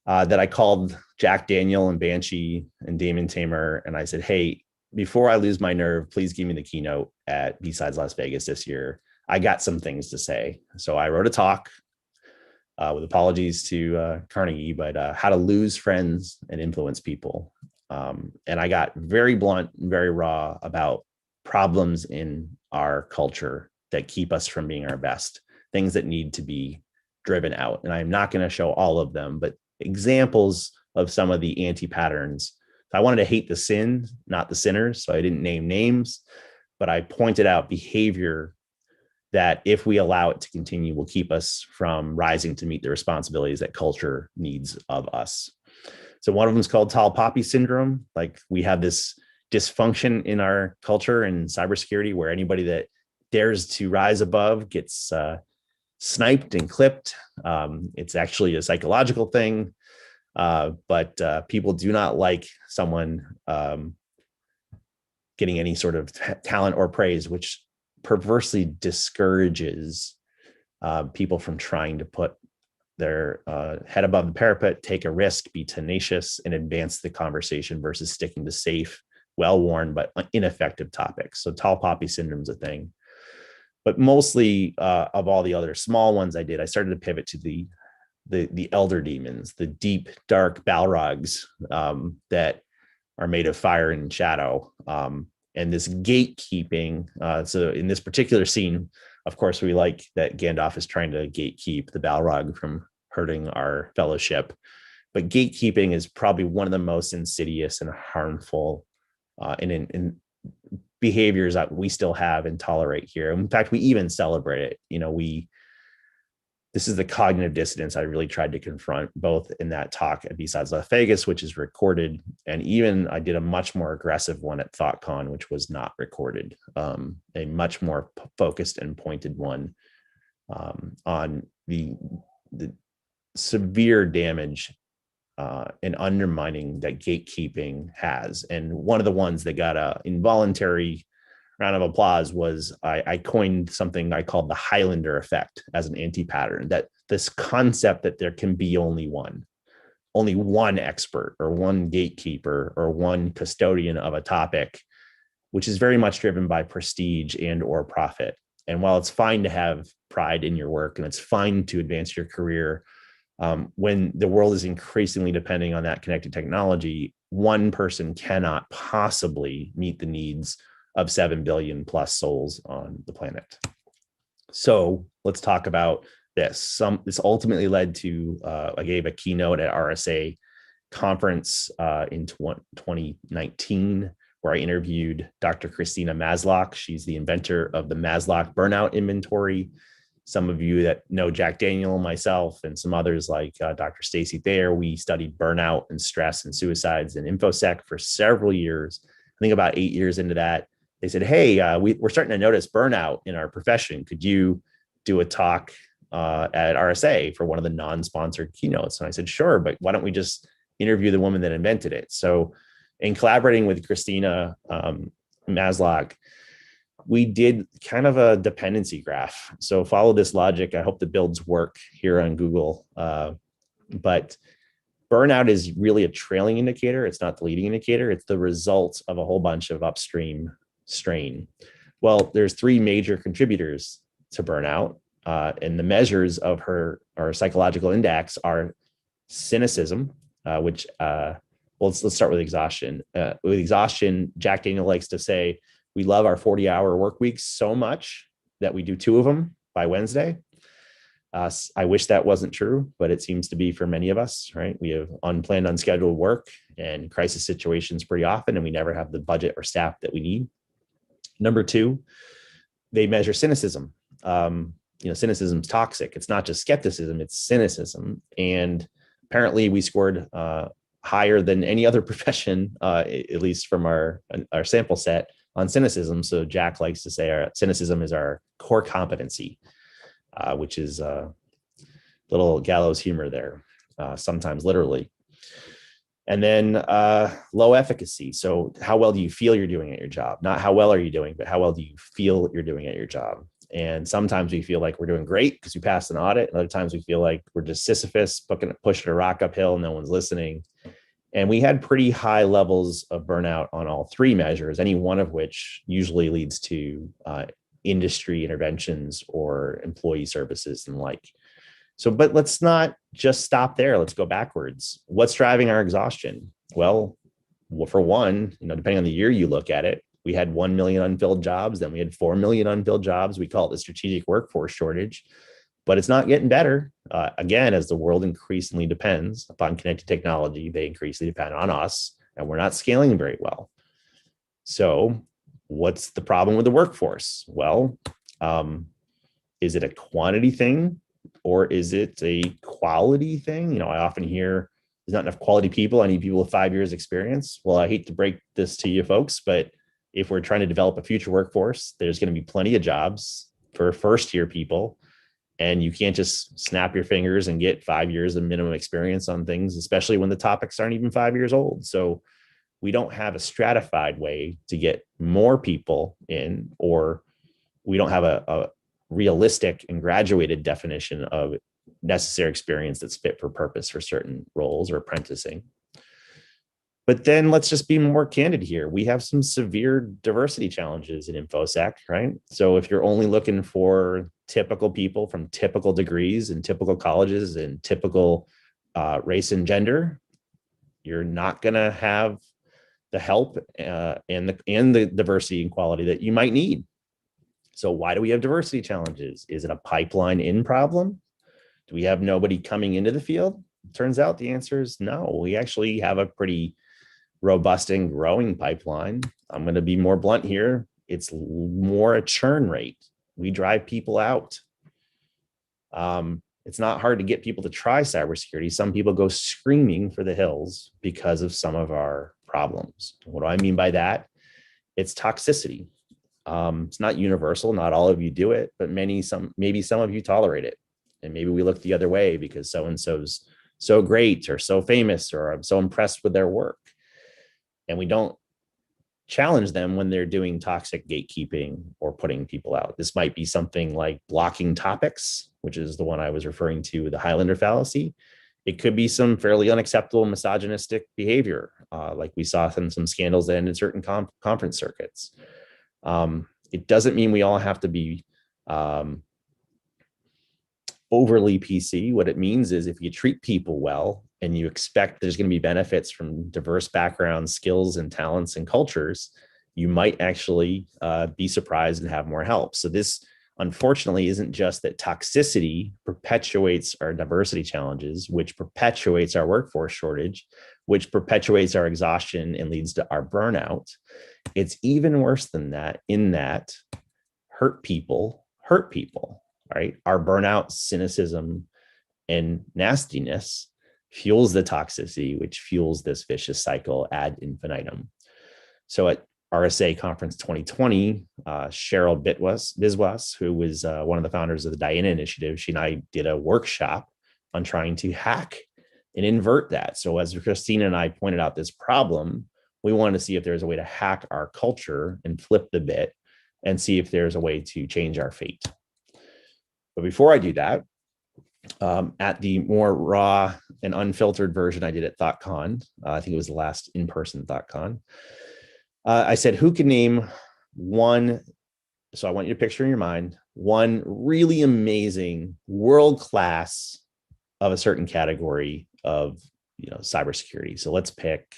that I called Jack Daniel and Banshee and Damon Tamer. And I said, hey, before I lose my nerve, please give me the keynote at B-Sides Las Vegas this year. I got some things to say. So I wrote a talk with apologies to Carnegie, but how to lose friends and influence people. And I got very blunt and very raw about problems in our culture that keep us from being our best, things that need to be driven out. And I'm not going to show all of them, but examples of some of the anti-patterns. I wanted to hate the sin, not the sinners. So I didn't name names, but I pointed out behavior that, if we allow it to continue, will keep us from rising to meet the responsibilities that culture needs of us. So one of them is called Tal Poppy Syndrome. Like, we have this dysfunction in our culture and cybersecurity where anybody that dares to rise above gets sniped and clipped. It's actually a psychological thing, but people do not like someone getting any sort of talent or praise, which perversely discourages people from trying to put their head above the parapet, take a risk, be tenacious, and advance the conversation versus sticking to safe, well-worn, but ineffective topics. So Tal Poppy Syndrome is a thing. But mostly of all the other small ones I did, I started to pivot to the elder demons, the deep, dark Balrogs that are made of fire and shadow. And this gatekeeping. So in this particular scene, of course, we like that Gandalf is trying to gatekeep the Balrog from hurting our fellowship. But gatekeeping is probably one of the most insidious and harmful in behaviors that we still have and tolerate here. In fact, we even celebrate it. This is the cognitive dissonance I really tried to confront, both in that talk at B-Sides Las Vegas, which is recorded, and even I did a much more aggressive one at ThoughtCon, which was not recorded, a much more focused and pointed one on the severe damage and undermining that gatekeeping has. And one of the ones that got an involuntary round of applause was I coined something I called the Highlander Effect as an anti-pattern, that this concept that there can be only one expert or one gatekeeper or one custodian of a topic, which is very much driven by prestige and or profit. And while it's fine to have pride in your work and it's fine to advance your career, when the world is increasingly depending on that connected technology, one person cannot possibly meet the needs of 7 billion plus souls on the planet. So let's talk about this. This ultimately led to, I gave a keynote at RSA conference in 2019, where I interviewed Dr. Christina Maslach. She's the inventor of the Maslach Burnout Inventory. Some of you that know Jack Daniel, myself, and some others like Dr. Stacy Thayer, we studied burnout and stress and suicides in InfoSec for several years. I think about 8 years into that, they said, hey, we're starting to notice burnout in our profession. Could you do a talk at RSA for one of the non-sponsored keynotes? And I said, sure, but why don't we just interview the woman that invented it? So in collaborating with Christina Maslach, we did kind of a dependency graph. So follow this logic. I hope the builds work here on Google. But burnout is really a trailing indicator. It's not the leading indicator. It's the result of a whole bunch of upstream strain. Well, there's three major contributors to burnout. And the measures of our psychological index are cynicism, which, let's start with exhaustion. With exhaustion, Jack Daniel likes to say, we love our 40-hour work weeks so much that we do 2 of them by Wednesday. I wish that wasn't true, but it seems to be for many of us, right? We have unplanned, unscheduled work and crisis situations pretty often, and we never have the budget or staff that we need. Number 2, they measure cynicism. Cynicism's toxic. It's not just skepticism, it's cynicism. And apparently we scored higher than any other profession, at least from our sample set, on cynicism. So Jack likes to say our cynicism is our core competency, which is a little gallows humor there, sometimes literally. And then low efficacy. So how well do you feel you're doing at your job? Not how well are you doing, but how well do you feel you're doing at your job? And sometimes we feel like we're doing great because we passed an audit. And other times we feel like we're just Sisyphus pushing a rock uphill, no one's listening. And we had pretty high levels of burnout on all 3 measures, any one of which usually leads to industry interventions or employee services and like. So, but let's not just stop there. Let's go backwards. What's driving our exhaustion? Well, for one, depending on the year you look at it, we had 1 million unfilled jobs, then we had 4 million unfilled jobs. We call it the strategic workforce shortage, but it's not getting better. Again, as the world increasingly depends upon connected technology, they increasingly depend on us, and we're not scaling very well. So what's the problem with the workforce? Well, is it a quantity thing or is it a quality thing? I often hear there's not enough quality people. I need people with 5 years experience. Well, I hate to break this to you folks, but if we're trying to develop a future workforce, there's going to be plenty of jobs for first-year people. And you can't just snap your fingers and get 5 years of minimum experience on things, especially when the topics aren't even 5 years old. So we don't have a stratified way to get more people in, or we don't have a realistic and graduated definition of necessary experience that's fit for purpose for certain roles or apprenticing. But then let's just be more candid here. We have some severe diversity challenges in InfoSec, right? So if you're only looking for typical people from typical degrees and typical colleges and typical race and gender, you're not going to have the help and the diversity and quality that you might need. So why do we have diversity challenges? Is it a pipeline in problem? Do we have nobody coming into the field? Turns out the answer is no. We actually have a pretty robust and growing pipeline. I'm going to be more blunt here. It's more a churn rate. We drive people out. It's not hard to get people to try cybersecurity. Some people go screaming for the hills because of some of our problems. What do I mean by that? It's toxicity. It's not universal. Not all of you do it, but maybe some of you tolerate it. And maybe we look the other way because so-and-so's so great or so famous, or I'm so impressed with their work. And we don't challenge them when they're doing toxic gatekeeping or putting people out. This might be something like blocking topics, which is the one I was referring to, the Highlander fallacy. It could be some fairly unacceptable misogynistic behavior, like we saw in some scandals that ended certain conference circuits. It doesn't mean we all have to be overly PC. What it means is if you treat people well and you expect there's going to be benefits from diverse backgrounds, skills, and talents and cultures, you might actually be surprised and have more help. So this, unfortunately, isn't just that toxicity perpetuates our diversity challenges, which perpetuates our workforce shortage, which perpetuates our exhaustion and leads to our burnout. It's even worse than that, in that hurt people, right? Our burnout, cynicism, and nastiness fuels the toxicity, which fuels this vicious cycle ad infinitum. So at RSA Conference 2020, Cheryl Biswas, who was one of the founders of the Diana Initiative, she and I did a workshop on trying to hack and invert that. So as Christina and I pointed out this problem, we wanted to see if there's a way to hack our culture and flip the bit and see if there's a way to change our fate. But before I do that, at the more raw and unfiltered version I did at ThoughtCon, I think it was the last in-person ThoughtCon, I said, who can name one, so I want you to picture in your mind, one really amazing, world-class of a certain category of cybersecurity. So let's pick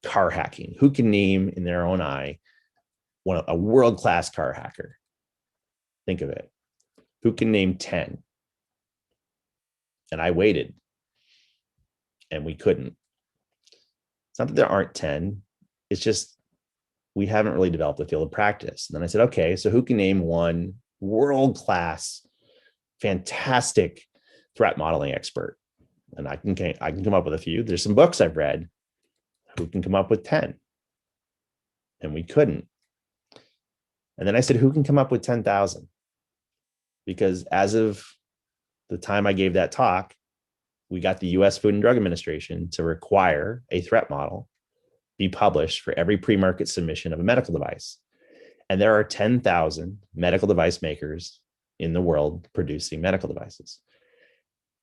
car hacking. Who can name in their own eye a world-class car hacker? Think of it. Who can name 10? And I waited, and we couldn't. It's not that there aren't 10. It's just we haven't really developed a field of practice. And then I said, okay, so who can name one world-class, fantastic threat modeling expert? And I can come up with a few. There's some books I've read. Who can come up with 10? And we couldn't. And then I said, who can come up with 10,000? Because as of the time I gave that talk, we got the US Food and Drug Administration to require a threat model be published for every pre-market submission of a medical device. And there are 10,000 medical device makers in the world producing medical devices.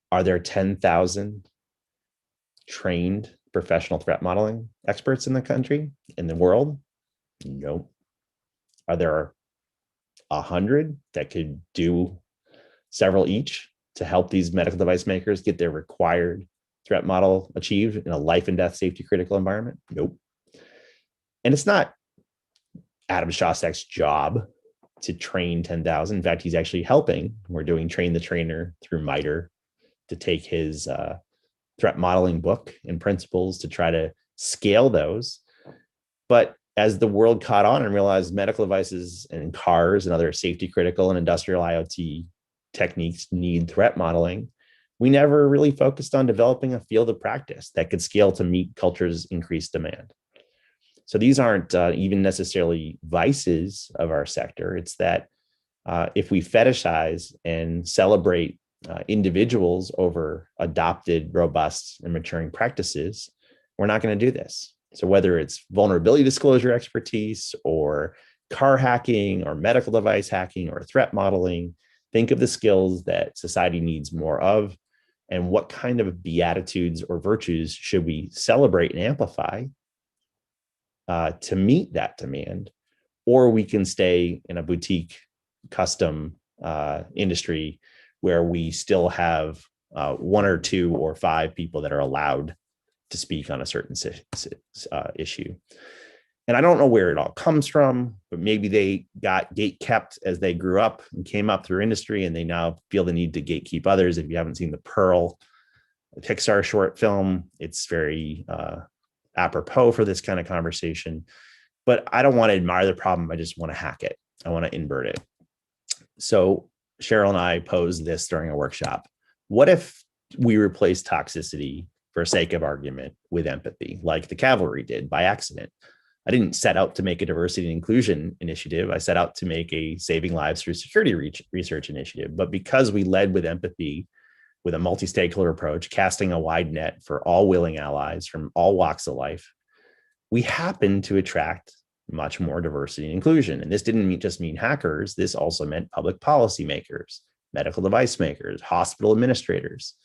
Are there 10,000 trained professional threat modeling experts in the country, in the world? No. Are there 100 that could do several each to help these medical device makers get their required threat model achieved in a life and death safety critical environment? Nope. And it's not Adam Shostak's job to train 10,000. In fact, he's actually helping. We're doing train the trainer through MITRE to take his threat modeling book and principles to try to scale those. But as the world caught on and realized medical devices and cars and other safety critical and industrial IoT techniques need threat modeling, we never really focused on developing a field of practice that could scale to meet culture's increased demand. So these aren't even necessarily vices of our sector. It's that if we fetishize and celebrate individuals over adopted, robust, and maturing practices, we're not going to do this. So whether it's vulnerability disclosure expertise or car hacking or medical device hacking or threat modeling, think of the skills that society needs more of, and what kind of beatitudes or virtues should we celebrate and amplify to meet that demand. Or we can stay in a boutique custom industry where we still have 1 or 2 or 5 people that are allowed to speak on a certain issue. And I don't know where it all comes from, but maybe they got gate kept as they grew up and came up through industry, and they now feel the need to gatekeep others. If you haven't seen the Pearl Pixar short film, it's very apropos for this kind of conversation. But I don't want to admire the problem. I just want to hack it. I want to invert it. So Cheryl and I posed this during a workshop. What if we replace toxicity, for sake of argument, with empathy, like the Cavalry did by accident? I didn't set out to make a diversity and inclusion initiative. I set out to make a saving lives through security research initiative. But because we led with empathy, with a multi-stakeholder approach, casting a wide net for all willing allies from all walks of life, we happened to attract much more diversity and inclusion. And this didn't just mean hackers. This also meant public policy makers, medical device makers, hospital administrators,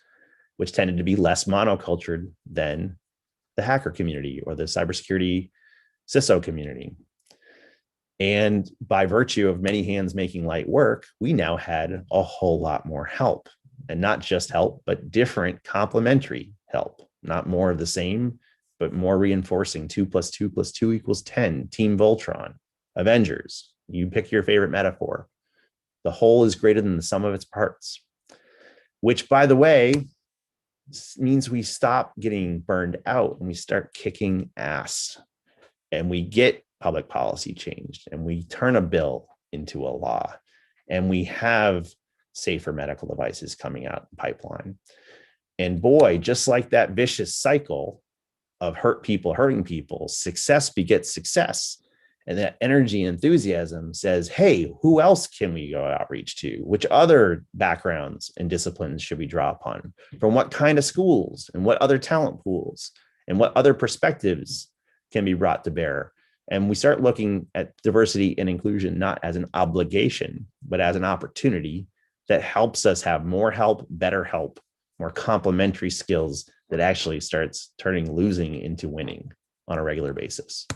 which tended to be less monocultured than the hacker community or the cybersecurity CISO community. And by virtue of many hands making light work, we now had a whole lot more help, and not just help, but different complementary help, not more of the same, but more reinforcing. 2 + 2 + 2 = 10, Team Voltron, Avengers, you pick your favorite metaphor. The whole is greater than the sum of its parts, which, by the way, means we stop getting burned out and we start kicking ass, and we get public policy changed, and we turn a bill into a law, and we have safer medical devices coming out in the pipeline. And boy, just like that vicious cycle of hurt people hurting people, success begets success. And that energy and enthusiasm says, hey, who else can we go outreach to? Which other backgrounds and disciplines should we draw upon? From what kind of schools, and what other talent pools, and what other perspectives can be brought to bear? And we start looking at diversity and inclusion not as an obligation, but as an opportunity that helps us have more help, better help, more complementary skills that actually starts turning losing into winning on a regular basis.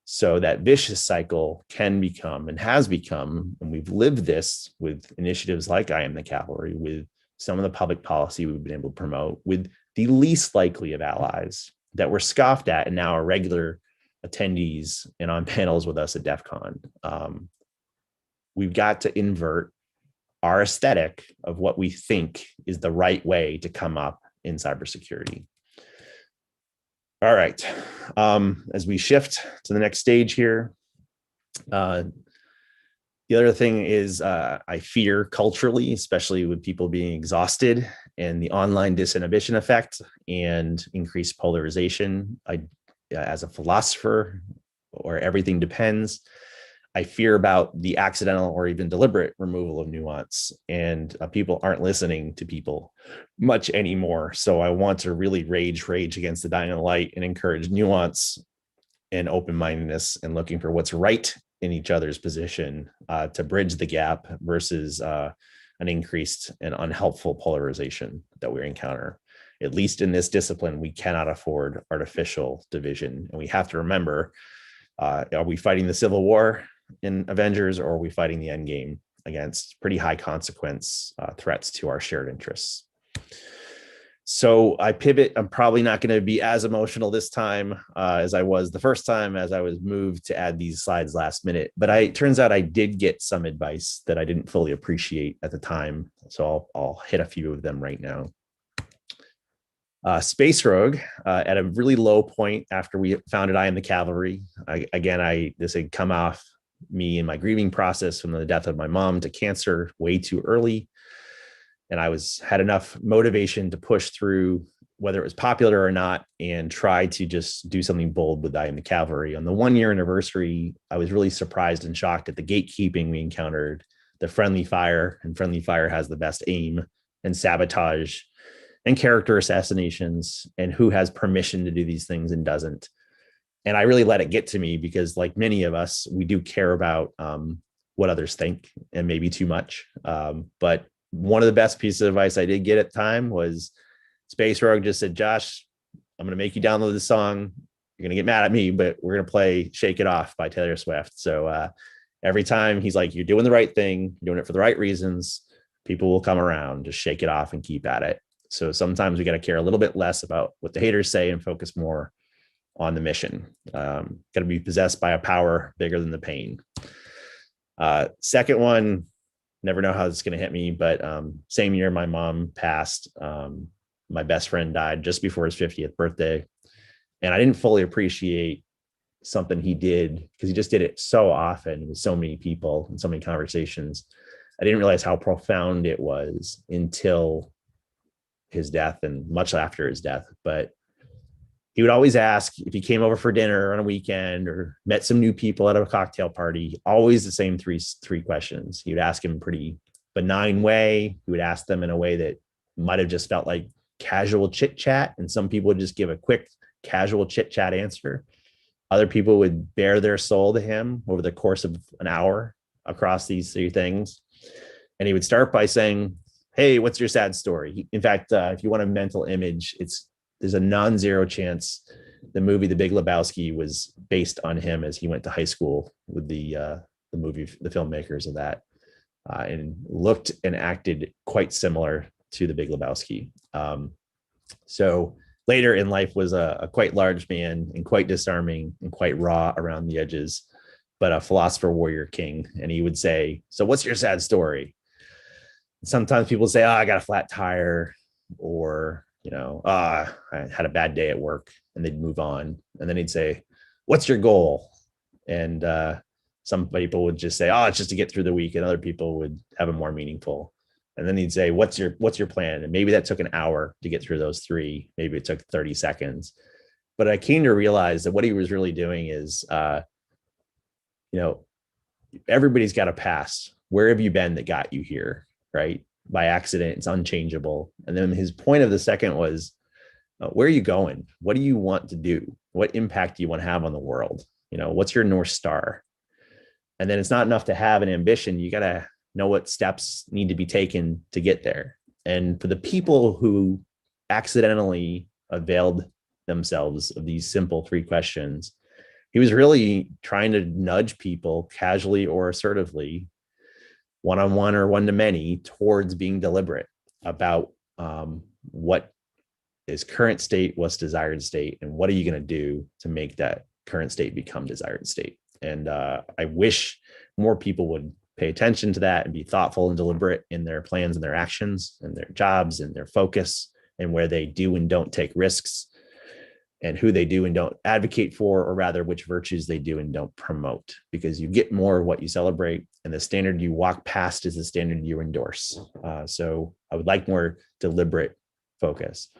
So that vicious cycle can become, and has become, and we've lived this with initiatives like IamTheCavalry, with some of the public policy we've been able to promote, with the least likely of allies that were scoffed at and now are regular attendees and on panels with us at DEF CON. We've got to invert our aesthetic of what we think is the right way to come up in cybersecurity. All right, as we shift to the next stage here, the other thing is I fear culturally, especially with people being exhausted and the online disinhibition effect and increased polarization. As a philosopher, or everything depends, I fear about the accidental or even deliberate removal of nuance, and people aren't listening to people much anymore. So I want to really rage against the dying light and encourage nuance and open-mindedness and looking for what's right in each other's position to bridge the gap versus an increased and unhelpful polarization that we encounter. At least in this discipline, we cannot afford artificial division. And we have to remember, are we fighting the Civil War in Avengers, or are we fighting the end game against pretty high consequence threats to our shared interests? So I pivot. I'm probably not going to be as emotional this time as I was the first time, as I was moved to add these slides last minute. But it turns out I did get some advice that I didn't fully appreciate at the time. So I'll hit a few of them right now. Space Rogue, at a really low point after we founded IamTheCavalry. This had come off me in my grieving process from the death of my mom to cancer way too early. And I had enough motivation to push through, whether it was popular or not, and try to just do something bold with IamTheCavalry. On the 1-year anniversary, I was really surprised and shocked at the gatekeeping we encountered, the friendly fire, and friendly fire has the best aim, and sabotage and character assassinations, and who has permission to do these things and doesn't. And I really let it get to me because, like many of us, we do care about what others think, and maybe too much. But one of the best pieces of advice I did get at the time was Space Rogue just said, Josh, I'm going to make you download the song. You're going to get mad at me, but we're going to play Shake It Off by Taylor Swift. So every time he's like, you're doing the right thing, you're doing it for the right reasons, people will come around, just shake it off and keep at it. So sometimes we got to care a little bit less about what the haters say and focus more on the mission. Got to be possessed by a power bigger than the pain. Second one, never know how it's going to hit me, but same year my mom passed. My best friend died just before his 50th birthday. And I didn't fully appreciate something he did because he just did it so often with so many people and so many conversations. I didn't realize how profound it was until his death and much after his death. But he would always ask if he came over for dinner on a weekend or met some new people at a cocktail party, always the same three questions. He would ask him in a pretty benign way. He would ask them in a way that might have just felt like casual chit chat. And some people would just give a quick casual chit chat answer. Other people would bare their soul to him over the course of an hour across these three things. And he would start by saying, hey, what's your sad story? In fact, if you want a mental image, there's a non-zero chance the movie The Big Lebowski was based on him as he went to high school with the filmmakers of that, and looked and acted quite similar to The Big Lebowski. So later in life was a quite large man and quite disarming and quite raw around the edges, but a philosopher, warrior, king. And he would say, so what's your sad story? Sometimes people say, oh, I got a flat tire, or, I had a bad day at work, and they'd move on. And then he'd say, what's your goal? And some people would just say, oh, it's just to get through the week. And other people would have a more meaningful. And then he'd say, what's your plan? And maybe that took an hour to get through those three. Maybe it took 30 seconds. But I came to realize that what he was really doing is, everybody's got a past. Where have you been that got you here? Right? By accident, it's unchangeable. And then his point of the second was, where are you going? What do you want to do? What impact do you want to have on the world? What's your North Star? And then it's not enough to have an ambition. You got to know what steps need to be taken to get there. And for the people who accidentally availed themselves of these simple three questions, he was really trying to nudge people casually or assertively, one-on-one or one-to-many, towards being deliberate about what is current state, what's desired state, and what are you going to do to make that current state become desired state. And I wish more people would pay attention to that and be thoughtful and deliberate in their plans and their actions and their jobs and their focus, and where they do and don't take risks, and who they do and don't advocate for, or rather which virtues they do and don't promote, because you get more of what you celebrate, and the standard you walk past is the standard you endorse. So I would like more deliberate focus.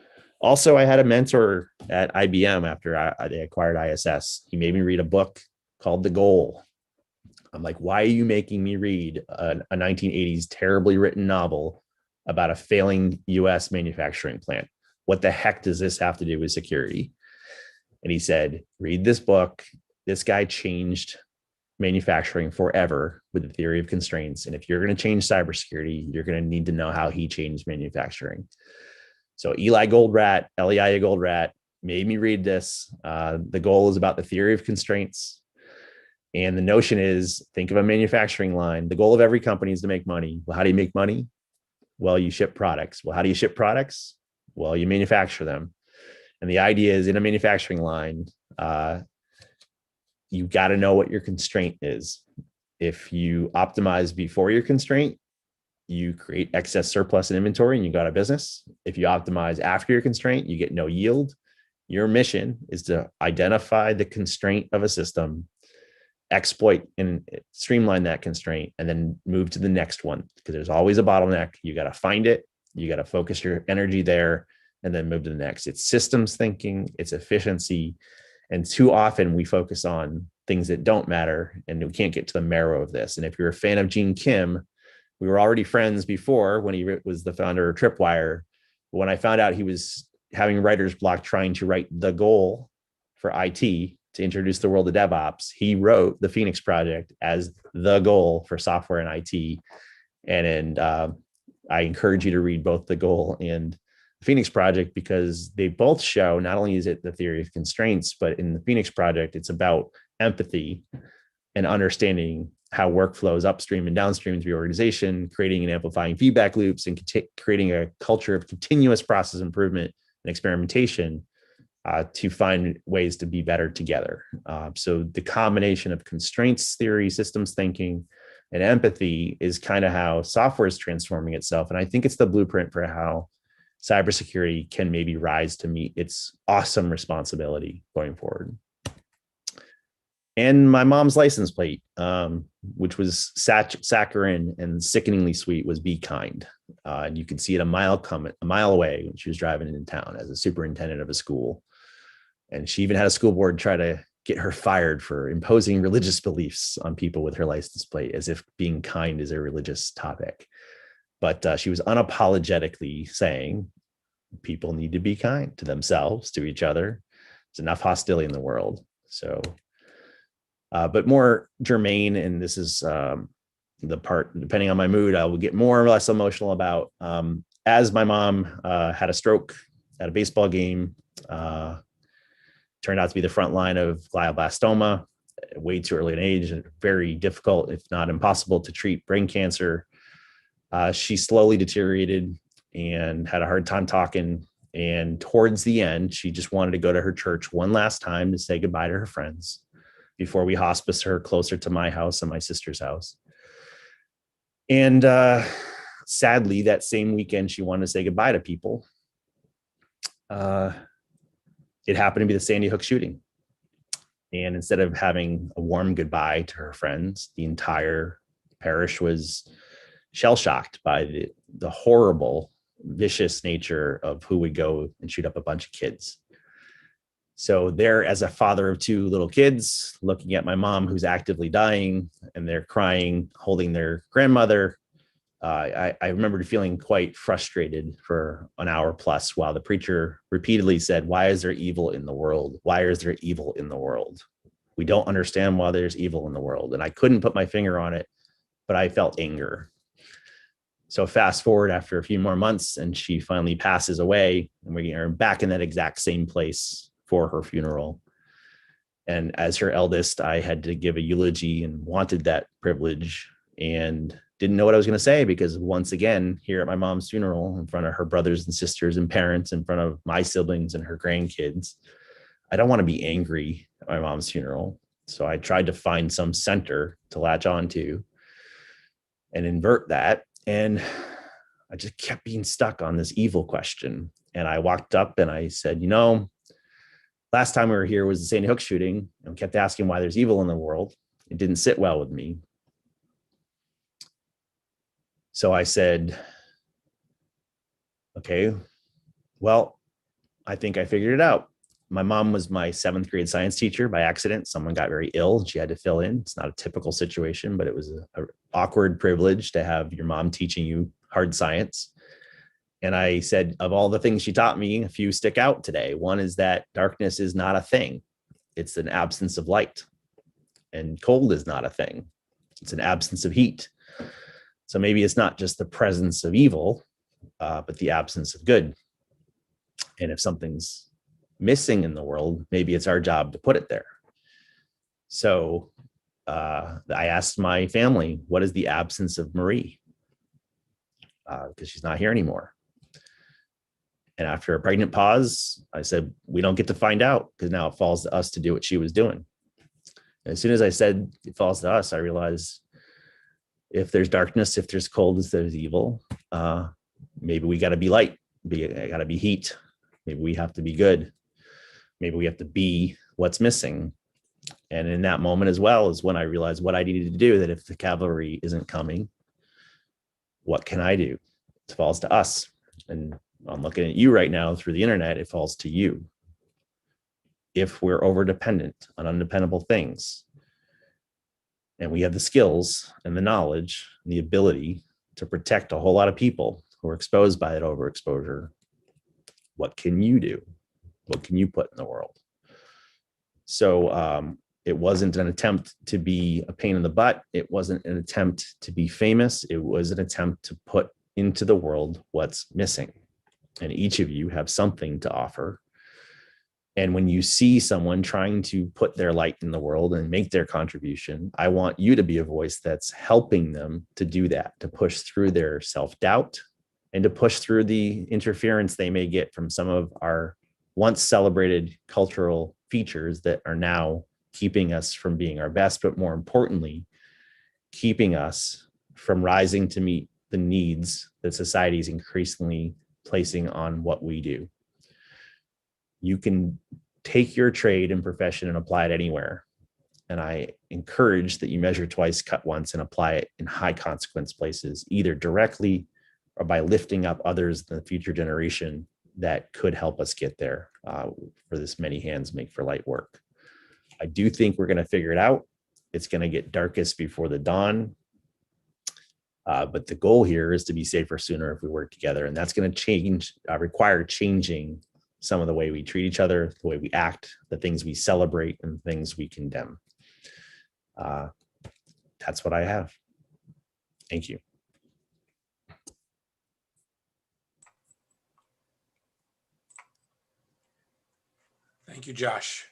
Also, I had a mentor at IBM after they acquired ISS. He made me read a book called The Goal. I'm like, why are you making me read a 1980s terribly written novel about a failing US manufacturing plant? What the heck does this have to do with security? And he said, read this book. This guy changed manufacturing forever with the theory of constraints. And if you're going to change cybersecurity, you're going to need to know how he changed manufacturing. So Eli Goldratt, Eliya Goldratt, made me read this. The Goal is about the theory of constraints. And the notion is, think of a manufacturing line. The goal of every company is to make money. Well, how do you make money? Well, you ship products. Well, how do you ship products? Well, you manufacture them. And the idea is, in a manufacturing line, you got to know what your constraint is. If you optimize before your constraint, you create excess surplus and inventory and you go out of business. If you optimize after your constraint, you get no yield. Your mission is to identify the constraint of a system, exploit and streamline that constraint, and then move to the next one, because there's always a bottleneck. You got to find it. You got to focus your energy there and then move to the next. It's systems thinking, it's efficiency. And too often we focus on things that don't matter, and we can't get to the marrow of this. And if you're a fan of Gene Kim, we were already friends before when he was the founder of Tripwire. When I found out he was having writer's block trying to write The Goal for IT to introduce the world of DevOps, he wrote the Phoenix Project as the goal for software and IT. And I encourage you to read both the goal and the Phoenix Project, because they both show not only is it the theory of constraints, but in the Phoenix Project, it's about empathy and understanding how workflows upstream and downstream through the organization, creating and amplifying feedback loops, and creating a culture of continuous process improvement and experimentation to find ways to be better together. So the combination of constraints theory, systems thinking, and empathy is kind of how software is transforming itself. And I think it's the blueprint for how cybersecurity can maybe rise to meet its awesome responsibility going forward. And my mom's license plate, which was saccharine and sickeningly sweet, was "Be kind." And you could see it a mile away when she was driving into town as a superintendent of a school. And she even had a school board try to get her fired for imposing religious beliefs on people with her license plate, as if being kind is a religious topic. But she was unapologetically saying people need to be kind to themselves, to each other. There's enough hostility in the world. So, but more germane, and this is the part, depending on my mood, I will get more or less emotional about. As my mom had a stroke at a baseball game, turned out to be the front line of glioblastoma, way too early an age, very difficult, if not impossible, to treat brain cancer. She slowly deteriorated and had a hard time talking. And towards the end, she just wanted to go to her church one last time to say goodbye to her friends before we hospiced her closer to my house and my sister's house. And sadly, that same weekend, she wanted to say goodbye to people. It happened to be the Sandy Hook shooting. And instead of having a warm goodbye to her friends, the entire parish was shell-shocked by the horrible, vicious nature of who would go and shoot up a bunch of kids. So there, as a father of two little kids, looking at my mom who's actively dying, and they're crying, holding their grandmother, I remember feeling quite frustrated for an hour plus while the preacher repeatedly said, "Why is there evil in the world? Why is there evil in the world? We don't understand why there's evil in the world." And I couldn't put my finger on it, but I felt anger. So fast forward after a few more months, and she finally passes away, and we are back in that exact same place for her funeral. And as her eldest, I had to give a eulogy and wanted that privilege and didn't know what I was going to say, because once again, here at my mom's funeral, in front of her brothers and sisters and parents, in front of my siblings and her grandkids, I don't want to be angry at my mom's funeral. So I tried to find some center to latch onto and invert that. And I just kept being stuck on this evil question. And I walked up and I said, last time we were here was the Sandy Hook shooting, and kept asking why there's evil in the world. It didn't sit well with me. So I said, okay, well, I think I figured it out. My mom was my 7th grade science teacher by accident. Someone got very ill and she had to fill in. It's not a typical situation, but it was an awkward privilege to have your mom teaching you hard science. And I said, of all the things she taught me, a few stick out today. One is that darkness is not a thing. It's an absence of light. And cold is not a thing. It's an absence of heat. So maybe it's not just the presence of evil, but the absence of good. And if something's missing in the world, maybe it's our job to put it there. So I asked my family, what is the absence of Marie? Because she's not here anymore. And after a pregnant pause, I said, we don't get to find out, because now it falls to us to do what she was doing. And as soon as I said it falls to us, I realized if there's darkness, if there's cold, if there's evil, maybe we got to be light, got to be heat. Maybe we have to be good. Maybe we have to be what's missing. And in that moment as well is when I realized what I needed to do, that if the cavalry isn't coming, what can I do? It falls to us. And I'm looking at you right now through the internet, it falls to you. If we're over dependent on undependable things, and we have the skills and the knowledge and the ability to protect a whole lot of people who are exposed by that overexposure, what can you do? What can you put in the world? So it wasn't an attempt to be a pain in the butt. It wasn't an attempt to be famous. It was an attempt to put into the world what's missing. And each of you have something to offer. And when you see someone trying to put their light in the world and make their contribution, I want you to be a voice that's helping them to do that, to push through their self-doubt and to push through the interference they may get from some of our once celebrated cultural features that are now keeping us from being our best, but more importantly, keeping us from rising to meet the needs that society is increasingly placing on what we do. You can take your trade and profession and apply it anywhere. And I encourage that you measure twice, cut once, and apply it in high consequence places, either directly or by lifting up others in the future generation that could help us get there. For this many hands make for light work. I do think we're going to figure it out. It's going to get darkest before the dawn. But the goal here is to be safer sooner if we work together. And that's going to require changing some of the way we treat each other, the way we act, the things we celebrate, and things we condemn. That's what I have. Thank you. Thank you, Josh.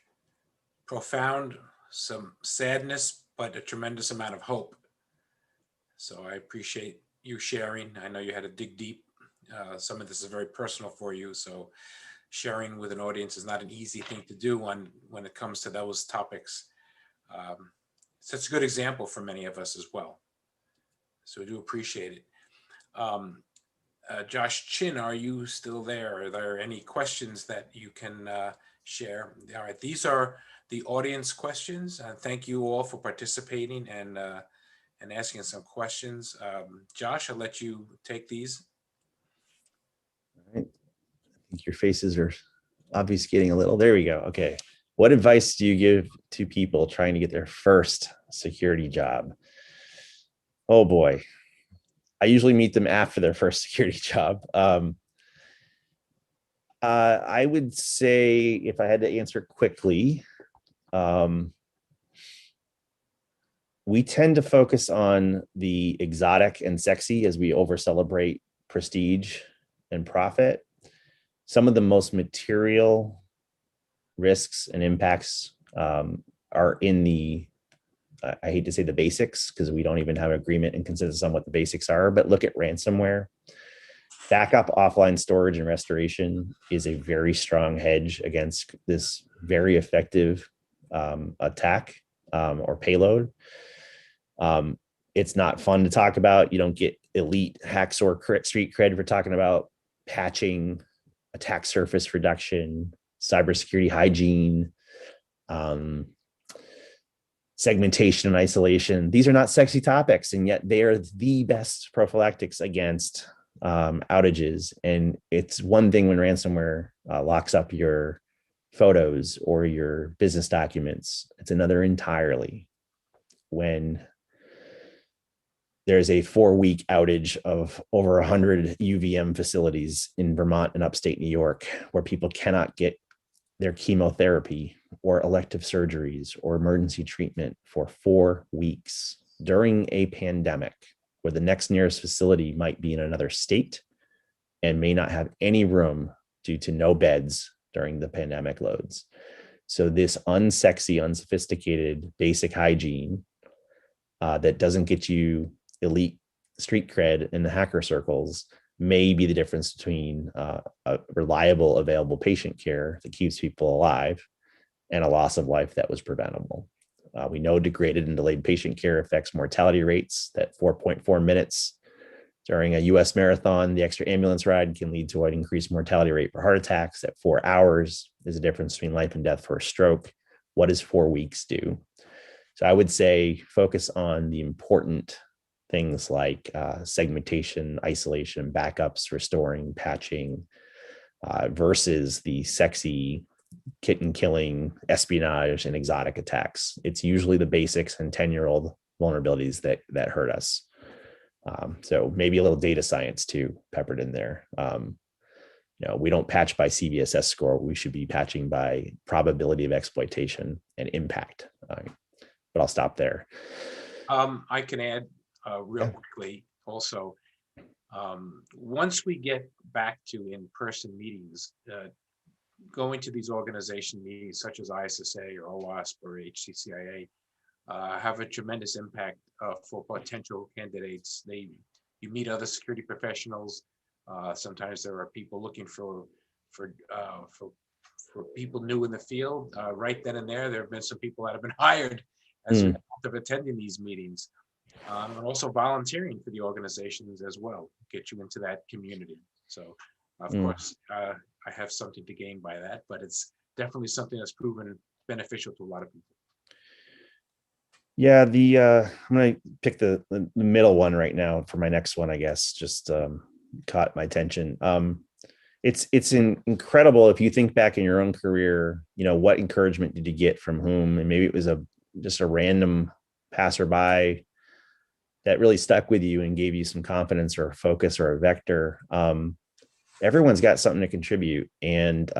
Profound, some sadness, but a tremendous amount of hope. So I appreciate you sharing. I know you had to dig deep. Some of this is very personal for you. So sharing with an audience is not an easy thing to do when it comes to those topics. Such a good example for many of us as well. So we do appreciate it. Josh Chin, are you still there? Are there any questions that you can share? All right, these are the audience questions. Thank you all for participating and asking some questions. Josh, I'll let you take these. All right. I think your faces are obfuscating a little. There we go. Okay. What advice do you give to people trying to get their first security job? Oh boy. I usually meet them after their first security job. I would say, if I had to answer quickly, we tend to focus on the exotic and sexy as we over celebrate prestige and profit. Some of the most material risks and impacts are in the, I hate to say the basics, because we don't even have agreement and consensus on what the basics are, but look at ransomware. Backup, offline storage, and restoration is a very strong hedge against this very effective attack or payload. It's not fun to talk about. You don't get elite hacksaw street cred for talking about patching, attack surface reduction, cybersecurity hygiene, segmentation and isolation. These are not sexy topics, and yet they are the best prophylactics against outages. And it's one thing when ransomware locks up your photos or your business documents. It's another entirely when there's a 4-week outage of over 100 UVM facilities in Vermont and upstate New York, where people cannot get their chemotherapy or elective surgeries or emergency treatment for 4 weeks during a pandemic, where the next nearest facility might be in another state and may not have any room due to no beds during the pandemic loads. So this unsexy, unsophisticated basic hygiene that doesn't get you elite street cred in the hacker circles may be the difference between a reliable, available patient care that keeps people alive and a loss of life that was preventable. We know degraded and delayed patient care affects mortality rates. That 4.4 minutes during a US marathon, the extra ambulance ride can lead to an increased mortality rate for heart attacks. At 4 hours is a difference between life and death for a stroke. What does 4 weeks do? So I would say focus on the important things like segmentation, isolation, backups, restoring, patching, versus the sexy kitten killing, espionage, and exotic attacks. It's usually the basics and 10-year-old vulnerabilities that hurt us. So maybe a little data science too peppered in there. We don't patch by CVSS score. We should be patching by probability of exploitation and impact. But I'll stop there. I can add real quickly also. Once we get back to in-person meetings, going to these organization meetings such as ISSA or OWASP or HCCIA have a tremendous impact for potential candidates. You meet other security professionals. Sometimes there are people looking for people new in the field. Right then and there have been some people that have been hired as a result of attending these meetings. And also volunteering for the organizations as well, get you into that community. So, of course, I have something to gain by that, but it's definitely something that's proven beneficial to a lot of people. Yeah, I'm going to pick the middle one right now for my next one, I guess. Just caught my attention. It's incredible if you think back in your own career. What encouragement did you get from whom? And maybe it was just a random passerby that really stuck with you and gave you some confidence or a focus or a vector. Everyone's got something to contribute. And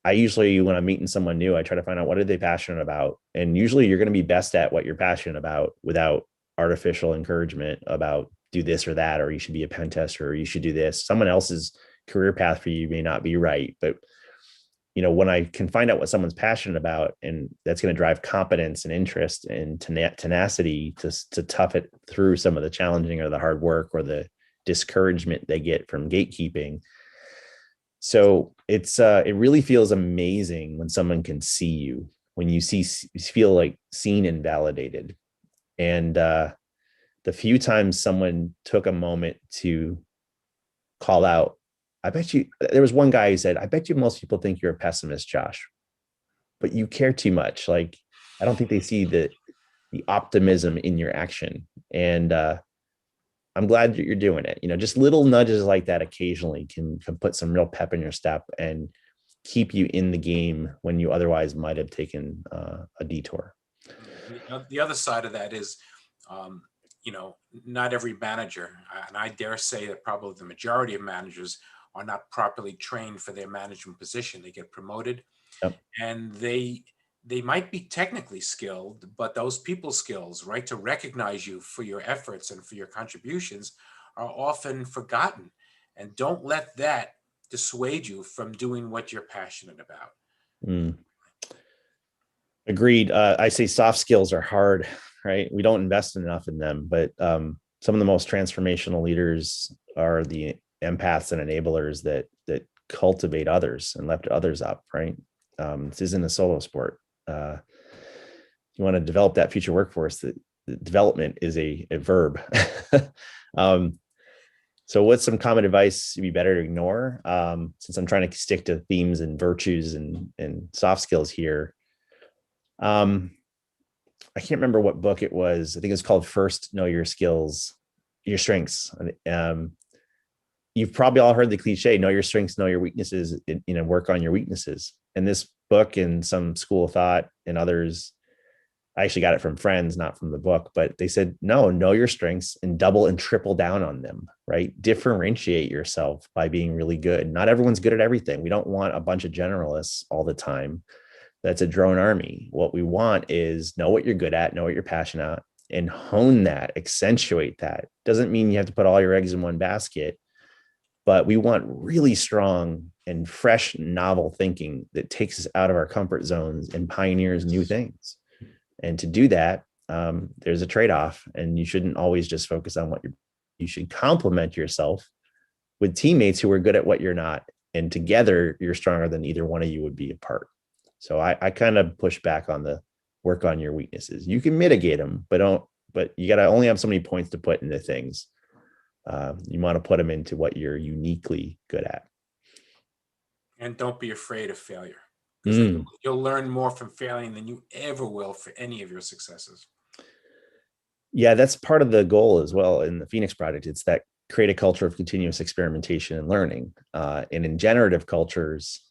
I usually, when I'm meeting someone new, I try to find out what are they passionate about. And usually you're going to be best at what you're passionate about without artificial encouragement about do this or that, or you should be a pen tester, or you should do this. Someone else's career path for you may not be right. But when I can find out what someone's passionate about, and that's going to drive competence and interest and tenacity to tough it through some of the challenging or the hard work or the discouragement they get from gatekeeping. So it really feels amazing when someone can see you, when you feel like seen and validated. And the few times someone took a moment to call out, there was one guy who said, I bet you most people think you're a pessimist, Josh, but you care too much. Like, I don't think they see the optimism in your action. And I'm glad that you're doing it. Just little nudges like that occasionally can put some real pep in your step and keep you in the game when you otherwise might have taken a detour. The other side of that is, not every manager, and I dare say that probably the majority of managers are not properly trained for their management position. They get promoted, and they might be technically skilled, but those people skills, right, to recognize you for your efforts and for your contributions are often forgotten. And don't let that dissuade you from doing what you're passionate about. Agreed. I say soft skills are hard, right? We don't invest enough in them, but some of the most transformational leaders are the empaths and enablers that cultivate others and lift others up, right? This isn't a solo sport. You want to develop that future workforce. The development is a verb. So what's some common advice you'd be better to ignore? Since I'm trying to stick to themes and virtues and soft skills here. I can't remember what book it was. I think it's called First Know Your Skills, Your Strengths. You've probably all heard the cliche, know your strengths, know your weaknesses, work on your weaknesses. And this book and some school of thought and others, I actually got it from friends, not from the book, but they said, no, know your strengths and double and triple down on them, right? Differentiate yourself by being really good. Not everyone's good at everything. We don't want a bunch of generalists all the time. That's a drone army. What we want is know what you're good at, know what you're passionate about, and hone that, accentuate that. Doesn't mean you have to put all your eggs in one basket, but we want really strong and fresh, novel thinking that takes us out of our comfort zones and pioneers new things. And to do that, there's a trade-off, and you shouldn't always just focus on you should complement yourself with teammates who are good at what you're not. And together you're stronger than either one of you would be apart. So I kind of push back on the work on your weaknesses. You can mitigate them, but you got to only have so many points to put into things. You want to put them into what you're uniquely good at. And don't be afraid of failure. Because you'll learn more from failing than you ever will for any of your successes. Yeah, that's part of the goal as well in the Phoenix Project. It's that create a culture of continuous experimentation and learning. And in generative cultures,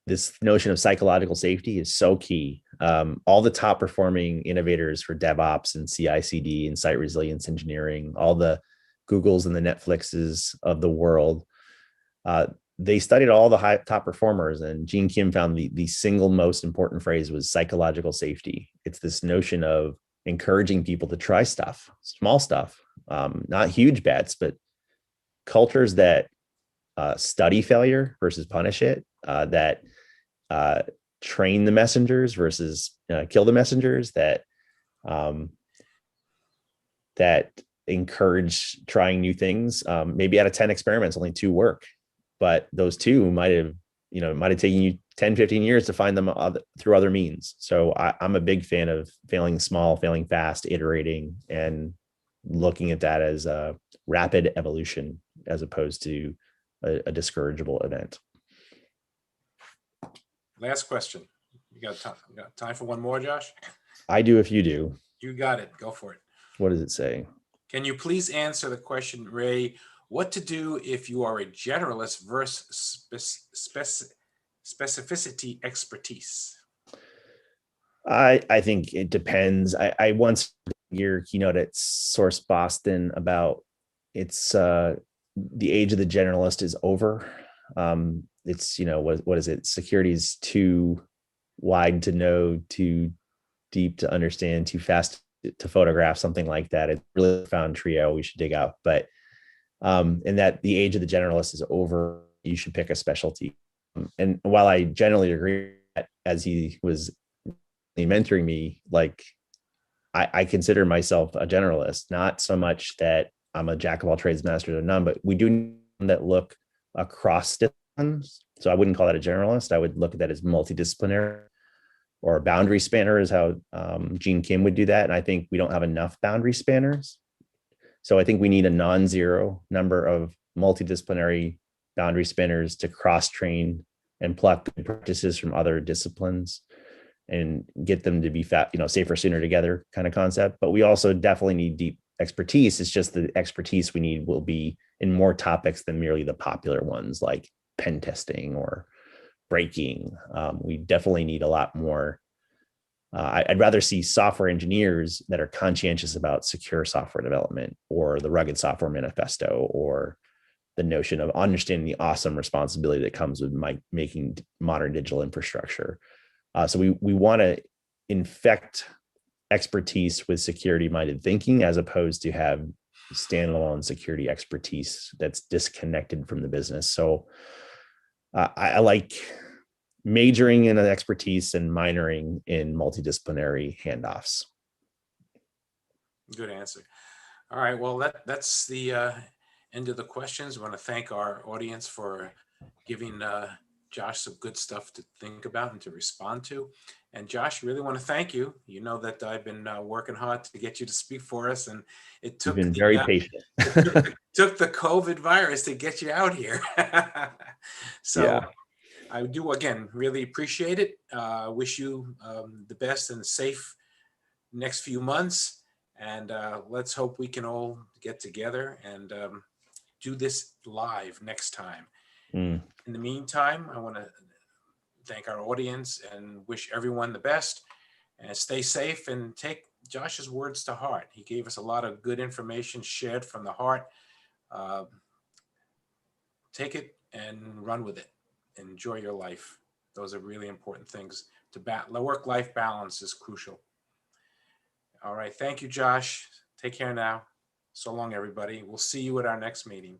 this notion of psychological safety is so key. All the top performing innovators for DevOps and CI/CD and site resilience engineering, all the Googles and the Netflixes of the world, they studied all the top performers, and Gene Kim found the single most important phrase was psychological safety. It's this notion of encouraging people to try stuff, small stuff, not huge bets, but cultures that study failure versus punish it, that train the messengers versus kill the messengers, that that encourage trying new things. Maybe out of 10 experiments, only 2 work, but those 2 might have taken you 10, 15 years to find them through other means. So I'm a big fan of failing small, failing fast, iterating, and looking at that as a rapid evolution as opposed to a discourageable event. Last question. You got time for one more, Josh? I do if you do. You got it. Go for it. What does it say? Can you please answer the question, Ray, what to do if you are a generalist versus specificity expertise? I think it depends. I once did your keynote at Source Boston about it's the age of the generalist is over. It's, what is it? Security is too wide to know, too deep to understand, too fast to photograph, something like that. It's really a profound trio we should dig out. But and that the age of the generalist is over, you should pick a specialty. And while I generally agree that, as he was mentoring me, like I consider myself a generalist, not so much that I'm a jack of all trades, master of none, but we do that look across disciplines. So I wouldn't call that a generalist. I would look at that as multidisciplinary, or a boundary spanner is how Gene Kim would do that. And I think we don't have enough boundary spanners. So I think we need a non-zero number of multidisciplinary boundary spanners to cross-train and pluck practices from other disciplines and get them to be safer sooner together kind of concept. But we also definitely need deep expertise. It's just the expertise we need will be in more topics than merely the popular ones like pen testing or breaking. We definitely need a lot more. I'd rather see software engineers that are conscientious about secure software development, or the Rugged Software Manifesto, or the notion of understanding the awesome responsibility that comes with making modern digital infrastructure. So we want to infect expertise with security-minded thinking, as opposed to have standalone security expertise that's disconnected from the business. So I like majoring in an expertise and minoring in multidisciplinary handoffs. Good answer. All right, well, that's the end of the questions. I want to thank our audience for giving Josh some good stuff to think about and to respond to. And Josh, really want to thank you. You know that I've been working hard to get you to speak for us, and it took You've been very patient. took the COVID virus to get you out here. So yeah. I do, again, really appreciate it. Wish you the best and safe next few months. And let's hope we can all get together and do this live next time. In the meantime, I want to thank our audience and wish everyone the best, and stay safe and take Josh's words to heart. He gave us a lot of good information shared from the heart. Take it and run with it. Enjoy your life. Those are really important things. Work-life balance is crucial. All right. Thank you, Josh. Take care now. So long, everybody. We'll see you at our next meeting.